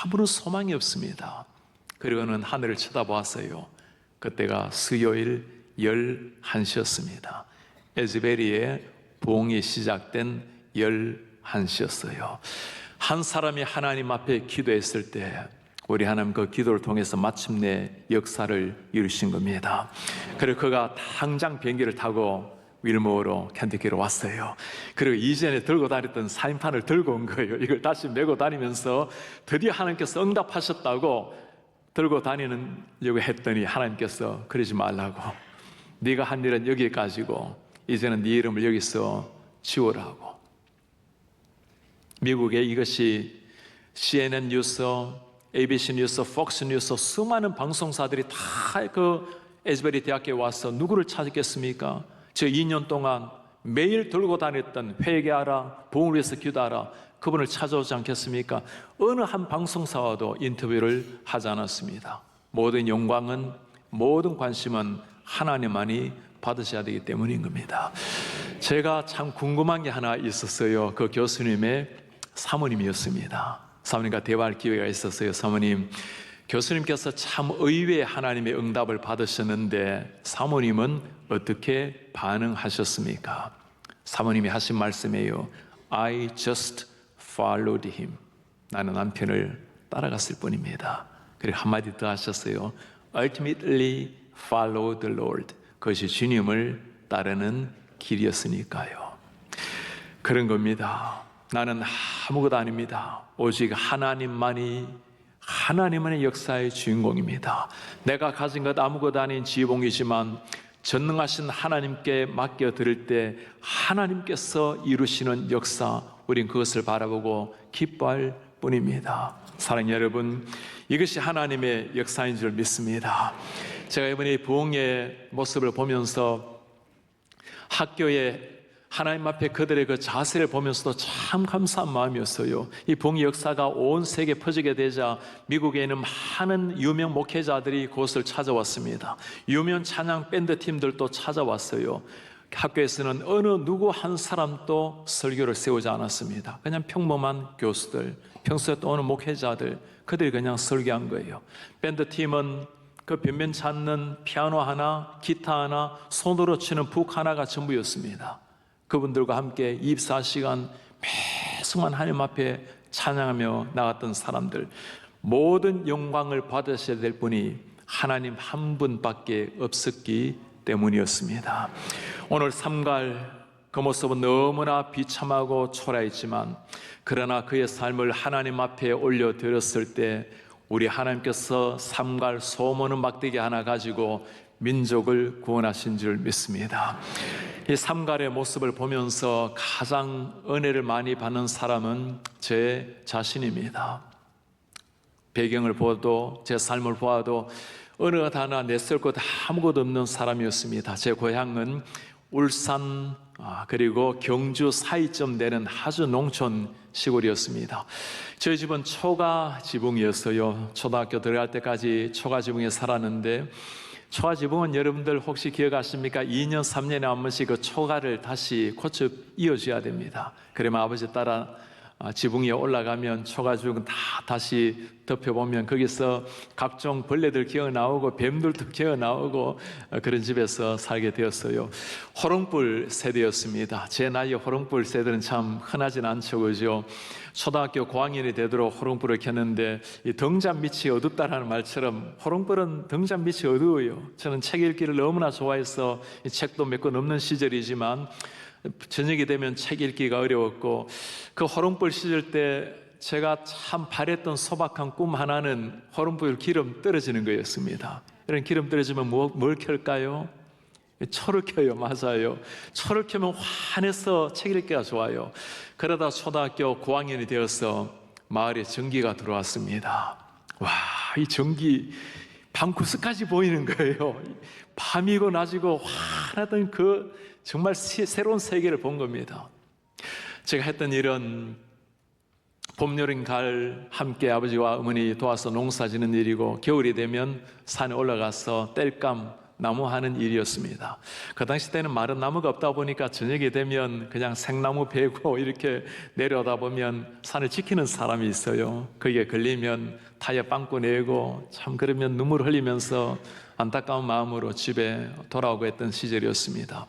아무런 소망이 없습니다. 그리고는 하늘을 쳐다보았어요. 그때가 수요일 11시였습니다. 에즈베리의 부흥이 시작된 11시였어요. 한 사람이 하나님 앞에 기도했을 때 우리 하나님 그 기도를 통해서 마침내 역사를 이루신 겁니다. 그리고 그가 당장 비행기를 타고 윌모어로 켄터키로 왔어요. 그리고 이전에 들고 다녔던 사인판을 들고 온 거예요. 이걸 다시 메고 다니면서 드디어 하나님께서 응답하셨다고 들고 다니려고 했더니 하나님께서 그러지 말라고, 네가 한 일은 여기까지고 이제는 네 이름을 여기서 지우라고. 미국에 이것이 CNN 뉴스, ABC 뉴스, 폭스 뉴스 수많은 방송사들이 다 그 에즈베리 대학교에 와서 누구를 찾았겠습니까? 저 2년 동안 매일 들고 다녔던 회개하라, 부흥을 위해서 기도하라, 그분을 찾아오지 않겠습니까? 어느 한 방송사와도 인터뷰를 하지 않았습니다. 모든 영광은, 모든 관심은 하나님만이 받으셔야 되기 때문인 겁니다. 제가 참 궁금한 게 하나 있었어요. 그 교수님의 사모님이었습니다. 사모님과 대화할 기회가 있었어요. 사모님, 교수님께서 참 의외의 하나님의 응답을 받으셨는데 사모님은 어떻게 반응하셨습니까? 사모님이 하신 말씀이에요. I just followed him. 나는 남편을 따라갔을 뿐입니다. 그리고 한마디 더 하셨어요. Ultimately follow the Lord. 그것이 주님을 따르는 길이었으니까요. 그런 겁니다. 나는 아무것도 아닙니다. 오직 하나님만의 역사의 주인공입니다. 내가 가진 것 아무것도 아닌 지붕이지만 전능하신 하나님께 맡겨드릴 때 하나님께서 이루시는 역사, 우린 그것을 바라보고 기뻐할 뿐입니다. 사랑하는 여러분, 이것이 하나님의 역사인 줄 믿습니다. 제가 이번에 부흥의 모습을 보면서 학교에 하나님 앞에 그들의 그 자세를 보면서도 참 감사한 마음이었어요. 이 부흥의 역사가 온 세계에 퍼지게 되자 미국에 있는 많은 유명 목회자들이 그곳을 찾아왔습니다. 유명 찬양 밴드 팀들도 찾아왔어요. 학교에서는 어느 누구 한 사람도 설교를 세우지 않았습니다. 그냥 평범한 교수들, 평소에 또 오는 목회자들, 그들이 그냥 설교한 거예요. 밴드 팀은 그 변변치 않는 피아노 하나, 기타 하나, 손으로 치는 북 하나가 전부였습니다. 그분들과 함께 24시간 매순간 하나님 앞에 찬양하며 나갔던 사람들, 모든 영광을 받으셔야 될 분이 하나님 한 분밖에 없었기 때문이었습니다. 오늘 삼갈 그 모습은 너무나 비참하고 초라했지만 그러나 그의 삶을 하나님 앞에 올려드렸을 때 우리 하나님께서 삼갈 소모는 막대기 하나 가지고 민족을 구원하신 줄 믿습니다. 이 삼갈의 모습을 보면서 가장 은혜를 많이 받는 사람은 제 자신입니다. 배경을 보아도 제 삶을 보아도 어느 하나 내세울 것 아무것도 없는 사람이었습니다. 제 고향은 울산 그리고 경주 사이쯤 되는 아주 농촌 시골이었습니다. 저희 집은 초가 지붕이었어요. 초등학교 들어갈 때까지 초가 지붕에 살았는데 초가 지붕은 여러분들 혹시 기억하십니까? 2년 3년에 한 번씩 그 초가를 다시 고쳐 이어줘야 됩니다. 그러면 아버지 따라 지붕 위에 올라가면 초가죽은 다 다시 덮여보면 거기서 각종 벌레들 기어 나오고 뱀들도 기어 나오고 그런 집에서 살게 되었어요. 호롱불 세대였습니다. 제 나이에 호롱불 세대는 참 흔하진 않죠, 그죠? 초등학교 고학년이 되도록 호롱불을 켰는데 이 등잔 밑이 어둡다라는 말처럼 호롱불은 등잔 밑이 어두워요. 저는 책 읽기를 너무나 좋아해서 이 책도 몇 권 없는 시절이지만 저녁이 되면 책 읽기가 어려웠고 그 호롱불 시절 때 제가 참 바랬던 소박한 꿈 하나는 호롱불 기름 떨어지는 거였습니다. 이런 기름 떨어지면 뭘 켤까요? 초를 켜요. 맞아요. 초를 켜면 환해서 책 읽기가 좋아요. 그러다 초등학교 고학년이 되어서 마을에 전기가 들어왔습니다. 와, 이 전기 방구석까지 보이는 거예요. 밤이고 낮이고 환하던 그 정말 새로운 세계를 본 겁니다. 제가 했던 일은 봄, 여름, 가을 함께 아버지와 어머니 도와서 농사 지는 일이고, 겨울이 되면 산에 올라가서 땔감 나무하는 일이었습니다. 그 당시 때는 마른 나무가 없다 보니까 저녁이 되면 그냥 생나무 베고 이렇게 내려오다 보면 산을 지키는 사람이 있어요. 거기에 걸리면 타이어 빵꾸 내고, 참 그러면 눈물 흘리면서 안타까운 마음으로 집에 돌아오고 했던 시절이었습니다.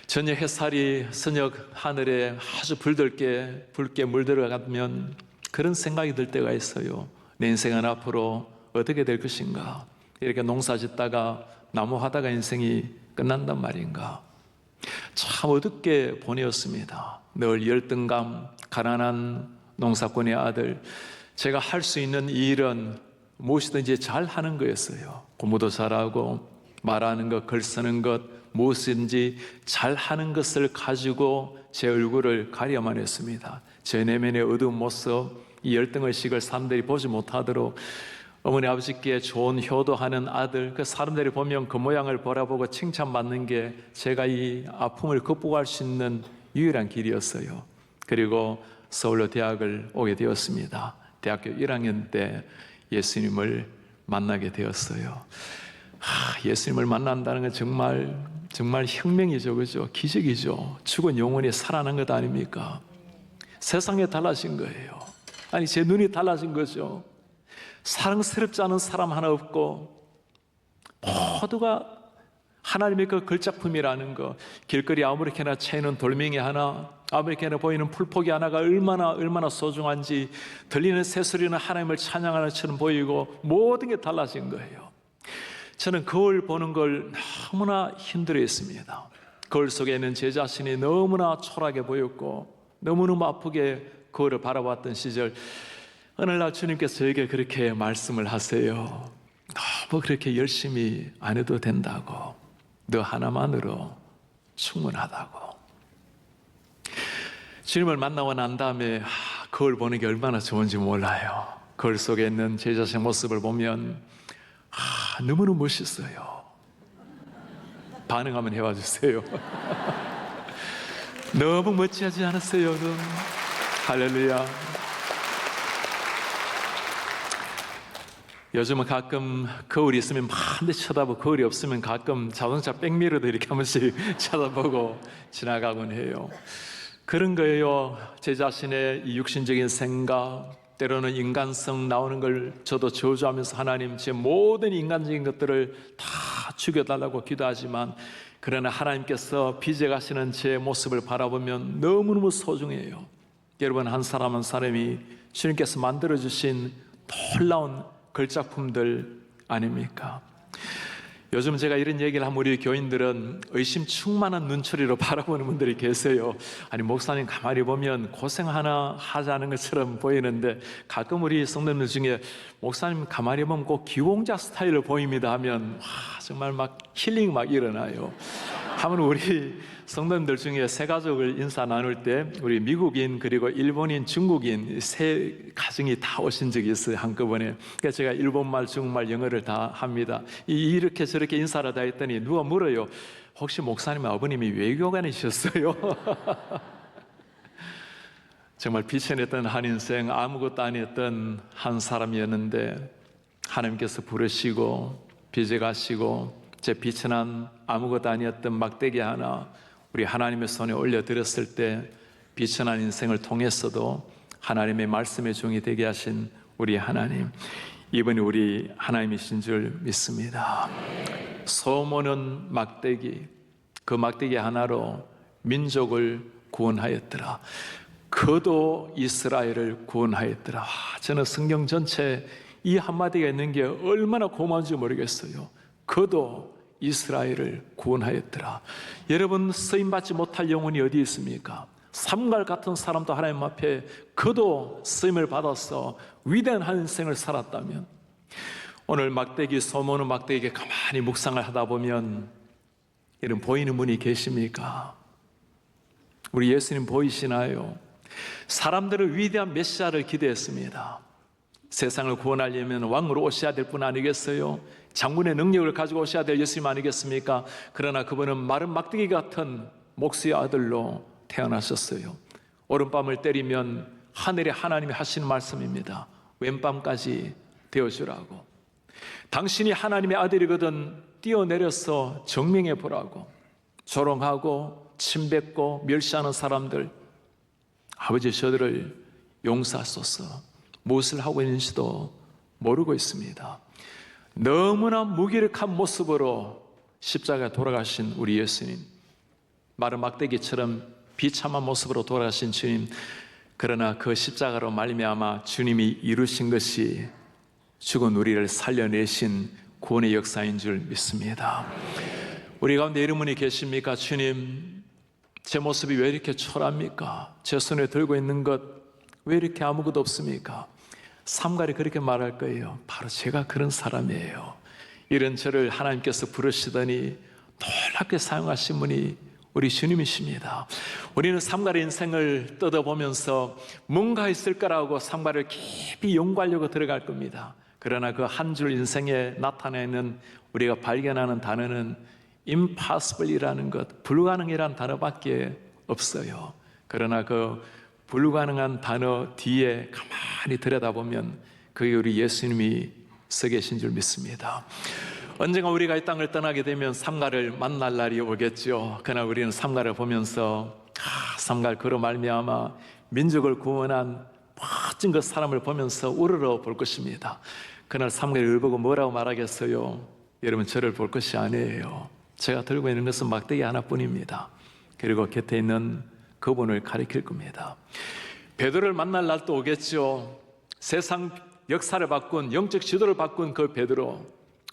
저녁 햇살이 서녁 하늘에 아주 붉게 물들어가면 그런 생각이 들 때가 있어요. 내 인생은 앞으로 어떻게 될 것인가? 이렇게 농사 짓다가 나무 하다가 인생이 끝난단 말인가? 참 어둡게 보내었습니다. 늘 열등감, 가난한 농사꾼의 아들. 제가 할 수 있는 이 일은 무엇이든지 잘 하는 거였어요. 공부도 잘하고 말하는 것, 글 쓰는 것, 무엇인지 잘하는 것을 가지고 제 얼굴을 가려만 했습니다. 제 내면의 어두운 모습, 이 열등의식을 사람들이 보지 못하도록 어머니 아버지께 좋은 효도하는 아들, 그 사람들이 보면 그 모양을 바라보고 칭찬받는 게 제가 이 아픔을 극복할 수 있는 유일한 길이었어요. 그리고 서울로 대학을 오게 되었습니다. 대학교 1학년 때 예수님을 만나게 되었어요. 예수님을 만난다는 건 정말 혁명이죠, 그죠? 기적이죠. 죽은 영혼이 살아난 것 아닙니까? 세상이 달라진 거예요. 아니, 제 눈이 달라진 거죠. 사랑스럽지 않은 사람 하나 없고, 모두가 하나님의 그 걸작품이라는 거, 길거리 아무렇게나 채이는 돌멩이 하나, 아무렇게나 보이는 풀포기 하나가 얼마나 소중한지, 들리는 새소리는 하나님을 찬양하는 것처럼 보이고, 모든 게 달라진 거예요. 저는 거울 보는 걸 너무나 힘들어했습니다. 거울 속에 있는 제 자신이 너무나 초라하게 보였고, 너무너무 아프게 거울을 바라봤던 시절, 어느 날 주님께서 저에게 그렇게 말씀을 하세요. 너무 그렇게 열심히 안 해도 된다고. 너 하나만으로 충분하다고. 주님을 만나고 난 다음에 거울 보는 게 얼마나 좋은지 몰라요. 거울 속에 있는 제 자신의 모습을 보면 너무너무 멋있어요. 반응 한번 해봐 주세요. 너무 멋지지 않았어요, 여러분? 할렐루야. 요즘은 가끔 거울이 있으면 반드시 쳐다보고, 거울이 없으면 가끔 자동차 백미러도 이렇게 한 번씩 쳐다보고 지나가곤 해요. 그런 거예요. 제 자신의 이 육신적인 생각, 때로는 인간성 나오는 걸 저도 저주하면서 하나님, 제 모든 인간적인 것들을 다 죽여달라고 기도하지만, 그러나 하나님께서 빚어가시는 제 모습을 바라보면 너무너무 소중해요. 여러분, 한 사람 한 사람이 주님께서 만들어주신 놀라운 걸작품들 아닙니까? 요즘 제가 이런 얘기를 하면 우리 교인들은 의심 충만한 눈초리로 바라보는 분들이 계세요. 아니, 목사님 가만히 보면 고생 하나 하지 않은 것처럼 보이는데, 가끔 우리 성도님들 중에 목사님 가만히 보면 꼭 기공자 스타일로 보입니다 하면 정말 막 힐링 막 일어나요. 하면 우리 성도님들 중에 세 가족을 인사 나눌 때 우리 미국인 그리고 일본인, 중국인 세 가정이 다 오신 적이 있어요, 한꺼번에. 그러니까 제가 일본말, 중국말, 영어를 다 합니다. 이렇게 저렇게 인사를 다 했더니 누가 물어요. 혹시 목사님 아버님이 외교관이셨어요? 정말 비천했던 한 인생, 아무것도 아니었던 한 사람이었는데 하나님께서 부르시고 빚어가시고 제 비천한 아무것도 아니었던 막대기 하나 우리 하나님의 손에 올려드렸을 때, 비천한 인생을 통해서도 하나님의 말씀의 종이 되게 하신 우리 하나님, 이분이 우리 하나님이신 줄 믿습니다. 솔로몬은 막대기, 그 막대기 하나로 민족을 구원하였더라. 그도 이스라엘을 구원하였더라. 저는 성경 전체 이 한마디가 있는 게 얼마나 고마운지 모르겠어요. 그도 이스라엘을 구원하였더라. 여러분, 쓰임받지 못할 영혼이 어디 있습니까? 삼갈 같은 사람도 하나님 앞에 그도 쓰임을 받아서 위대한 한 인생을 살았다면, 오늘 막대기, 소모는 막대기에 가만히 묵상을 하다 보면 여러분, 보이는 분이 계십니까? 우리 예수님 보이시나요? 사람들은 위대한 메시아를 기대했습니다. 세상을 구원하려면 왕으로 오셔야 될 분 아니겠어요? 장군의 능력을 가지고 오셔야 될 예수님 아니겠습니까? 그러나 그분은 마른 막대기 같은 목수의 아들로 태어나셨어요. 오른밤을 때리면 하늘의 하나님이 하시는 말씀입니다. 왼밤까지 되어주라고. 당신이 하나님의 아들이거든 뛰어내려서 정명해 보라고. 조롱하고 침뱉고 멸시하는 사람들, 아버지 저들을 용서하소서. 무엇을 하고 있는지도 모르고 있습니다. 너무나 무기력한 모습으로 십자가에 돌아가신 우리 예수님, 마른 막대기처럼 비참한 모습으로 돌아가신 주님, 그러나 그 십자가로 말미암아 주님이 이루신 것이 죽은 우리를 살려내신 구원의 역사인 줄 믿습니다. 우리 가운데 이런 분이 계십니까? 주님, 제 모습이 왜 이렇게 초라합니까? 제 손에 들고 있는 것 왜 이렇게 아무것도 없습니까? 삼갈이 그렇게 말할 거예요. 바로 제가 그런 사람이에요. 이런 저를 하나님께서 부르시더니 놀랍게 사용하신 분이 우리 주님이십니다. 우리는 삼갈의 인생을 뜯어보면서 뭔가 있을 거라고 삼갈을 깊이 연구하려고 들어갈 겁니다. 그러나 그 한 줄 인생에 나타내는 우리가 발견하는 단어는 impossible이라는 것, 불가능이라는 단어밖에 없어요. 그러나 그 불가능한 단어 뒤에 가만히 들여다보면 그게 우리 예수님이 서 계신 줄 믿습니다. 언젠가 우리가 이 땅을 떠나게 되면 삼갈을 만날 날이 오겠죠. 그러나 우리는 삼갈을 보면서 삼갈 그로 말미암아 민족을 구원한 멋진 그 사람을 보면서 우러러 볼 것입니다. 그날 삼갈을 보고 뭐라고 말하겠어요? 여러분, 저를 볼 것이 아니에요. 제가 들고 있는 것은 막대기 하나뿐입니다. 그리고 곁에 있는 그분을 가리킬 겁니다. 베드로를 만날 날도 오겠죠. 세상 역사를 바꾼, 영적 지도를 바꾼 그 베드로,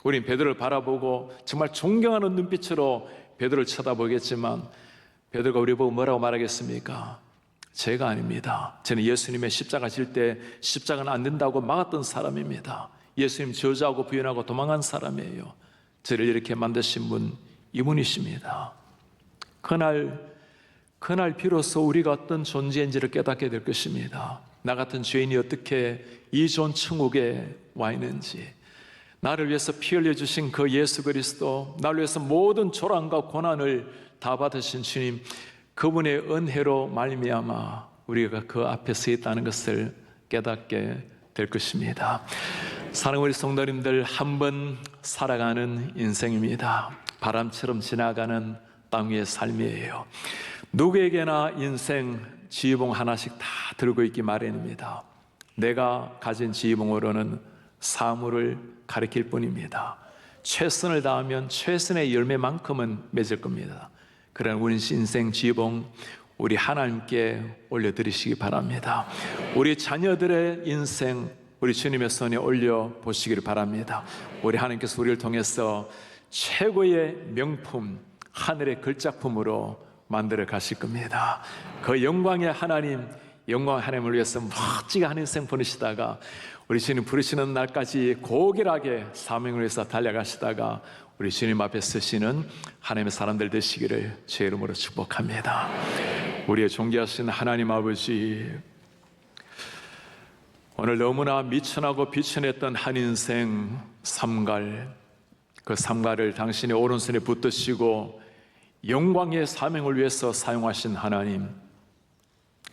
우린 베드로를 바라보고 정말 존경하는 눈빛으로 베드로를 쳐다보겠지만 베드로가 우리 보고 뭐라고 말하겠습니까? 제가 아닙니다. 저는 예수님의 십자가 질 때 십자가는 안 된다고 막았던 사람입니다. 예수님 저주하고 부인하고 도망간 사람이에요. 저를 이렇게 만드신 분 이분이십니다. 그날 비로소 우리가 어떤 존재인지를 깨닫게 될 것입니다. 나 같은 죄인이 어떻게 이 좋은 천국에 와 있는지, 나를 위해서 피 흘려주신 그 예수 그리스도, 나를 위해서 모든 조랑과 고난을 다 받으신 주님, 그분의 은혜로 말미암아 우리가 그 앞에 서 있다는 것을 깨닫게 될 것입니다. 사랑하는 우리 성도님들, 한 번 살아가는 인생입니다. 바람처럼 지나가는 땅 위의 삶이에요. 누구에게나 인생 지휘봉 하나씩 다 들고 있기 마련입니다. 내가 가진 지휘봉으로는 사물을 가리킬 뿐입니다. 최선을 다하면 최선의 열매만큼은 맺을 겁니다. 그러나 우리 인생 지휘봉 우리 하나님께 올려드리시기 바랍니다. 우리 자녀들의 인생 우리 주님의 손에 올려보시기를 바랍니다. 우리 하나님께서 우리를 통해서 최고의 명품, 하늘의 걸작품으로 만들어 가실 겁니다. 그 영광의 하나님, 영광의 하나님을 위해서 멋지게 한 인생 보내시다가 우리 주님 부르시는 날까지 고결하게 사명을 위해서 달려가시다가 우리 주님 앞에 서시는 하나님의 사람들 되시기를 주의 이름으로 축복합니다. 우리의 존귀하신 하나님 아버지, 오늘 너무나 미천하고 비천했던 한 인생 삼갈, 그 삼갈을 당신의 오른손에 붙드시고 영광의 사명을 위해서 사용하신 하나님,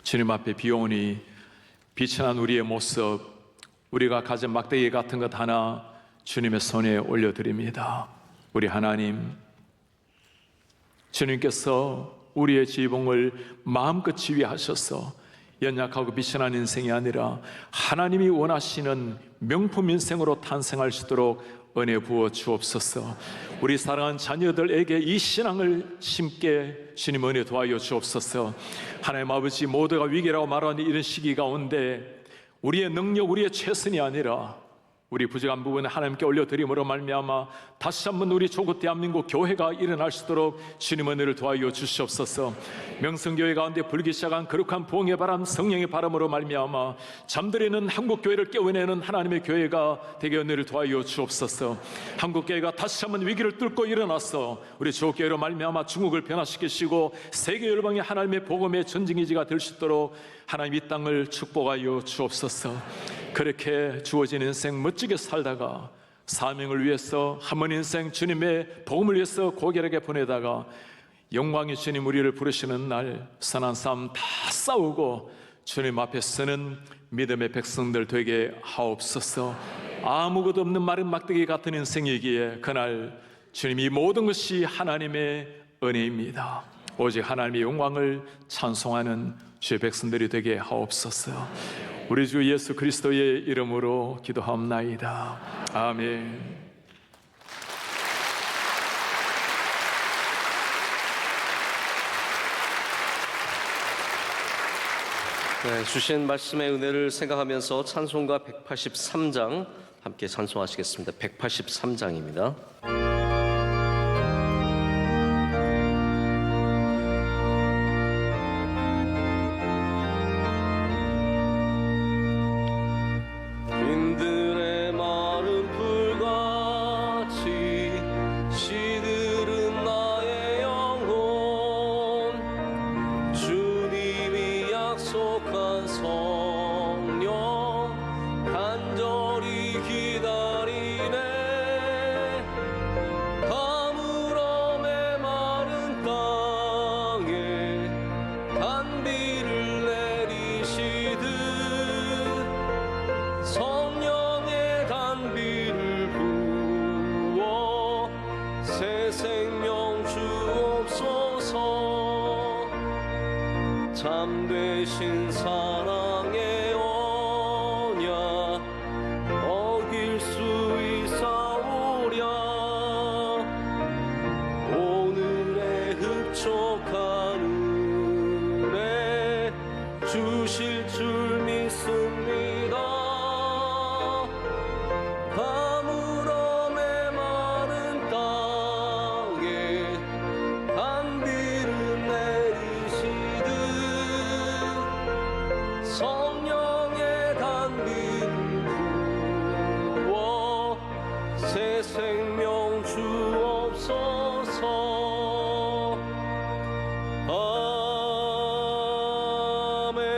주님 앞에 비오니 비천한 우리의 모습, 우리가 가진 막대기 같은 것 하나 주님의 손에 올려드립니다. 우리 하나님, 주님께서 우리의 지휘봉을 마음껏 지휘하셔서 연약하고 비천한 인생이 아니라 하나님이 원하시는 명품 인생으로 탄생할 수 있도록 은혜 부어 주옵소서. 우리 사랑하는 자녀들에게 이 신앙을 심게 주님 은혜 도와여 주옵소서. 하나님 아버지, 모두가 위기라고 말하는 이런 시기 가운데 우리의 능력, 우리의 최선이 아니라 우리 부족한 부분을 하나님께 올려드림으로 말미암아 다시 한번 우리 조국 대한민국 교회가 일어날 수 있도록 주님의 은혜를 도와여 주시옵소서. 명성교회 가운데 불기 시작한 거룩한 부흥의 바람, 성령의 바람으로 말미암아 잠들어 있는 한국 교회를 깨워내는 하나님의 교회가 되게 은혜를 도와여 주옵소서. 한국 교회가 다시 한번 위기를 뚫고 일어나서 우리 조국 교회로 말미암아 중국을 변화시키시고 세계 열방의 하나님의 복음의 전쟁기지가 될 수 있도록 하나님 이 땅을 축복하여 주옵소서. 그렇게 주어진 인생 멋지게 살다가 사명을 위해서 한 번 인생 주님의 복음을 위해서 고결하게 보내다가 영광의 주님 우리를 부르시는 날 선한 싸움 다 싸우고 주님 앞에 서는 믿음의 백성들 되게 하옵소서. 아무것도 없는 마른 막대기 같은 인생이기에 그날 주님이 모든 것이 하나님의 은혜입니다. 오직 하나님의 영광을 찬송하는 주의 백성들이 되게 하옵소서. 우리 주 예수 그리스도의 이름으로 기도하옵나이다. 아멘. 네, 주신 말씀의 은혜를 생각하면서 찬송가 183장 함께 찬송하시겠습니다. 183장입니다. 빈들의 마른 풀같이 시들은 나의 영혼 주님이 약속한 성령 간절히 기다리네 가물어 메마른 땅에 단비를 내리시듯 성령의 단비를 부어 새 생명 주옵소서 참되신 사랑의 언약 어길 수 있사오랴 오늘의 흡족한 은혜 주실 줄 믿습니다 가물어 메마른 땅에 단비를 내리시듯 성령의 단비를 부어 새 생명 주옵소서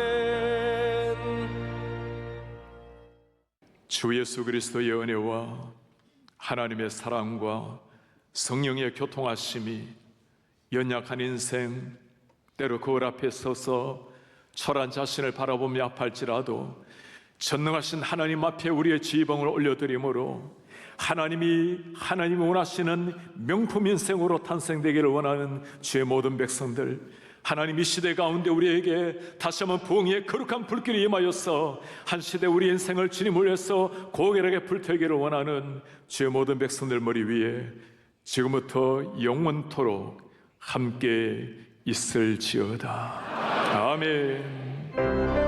아멘. 주 예수 그리스도의 은혜와 하나님의 사랑과 성령의 교통하심이 연약한 인생 때로 거울 앞에 서서 초라한 자신을 바라보며 아파할지라도 전능하신 하나님 앞에 우리의 지휘봉을 올려드림으로 하나님이 원하시는 명품 인생으로 탄생되기를 원하는 주의 모든 백성들 하나님 이 시대 가운데 우리에게 다시 한번 부흥의 거룩한 불길이 임하여서 한 시대 우리 인생을 주님을 위해서 고결하게 불태우기를 원하는 주의 모든 백성들 머리 위에 지금부터 영원토록 함께 있을지어다. 아멘.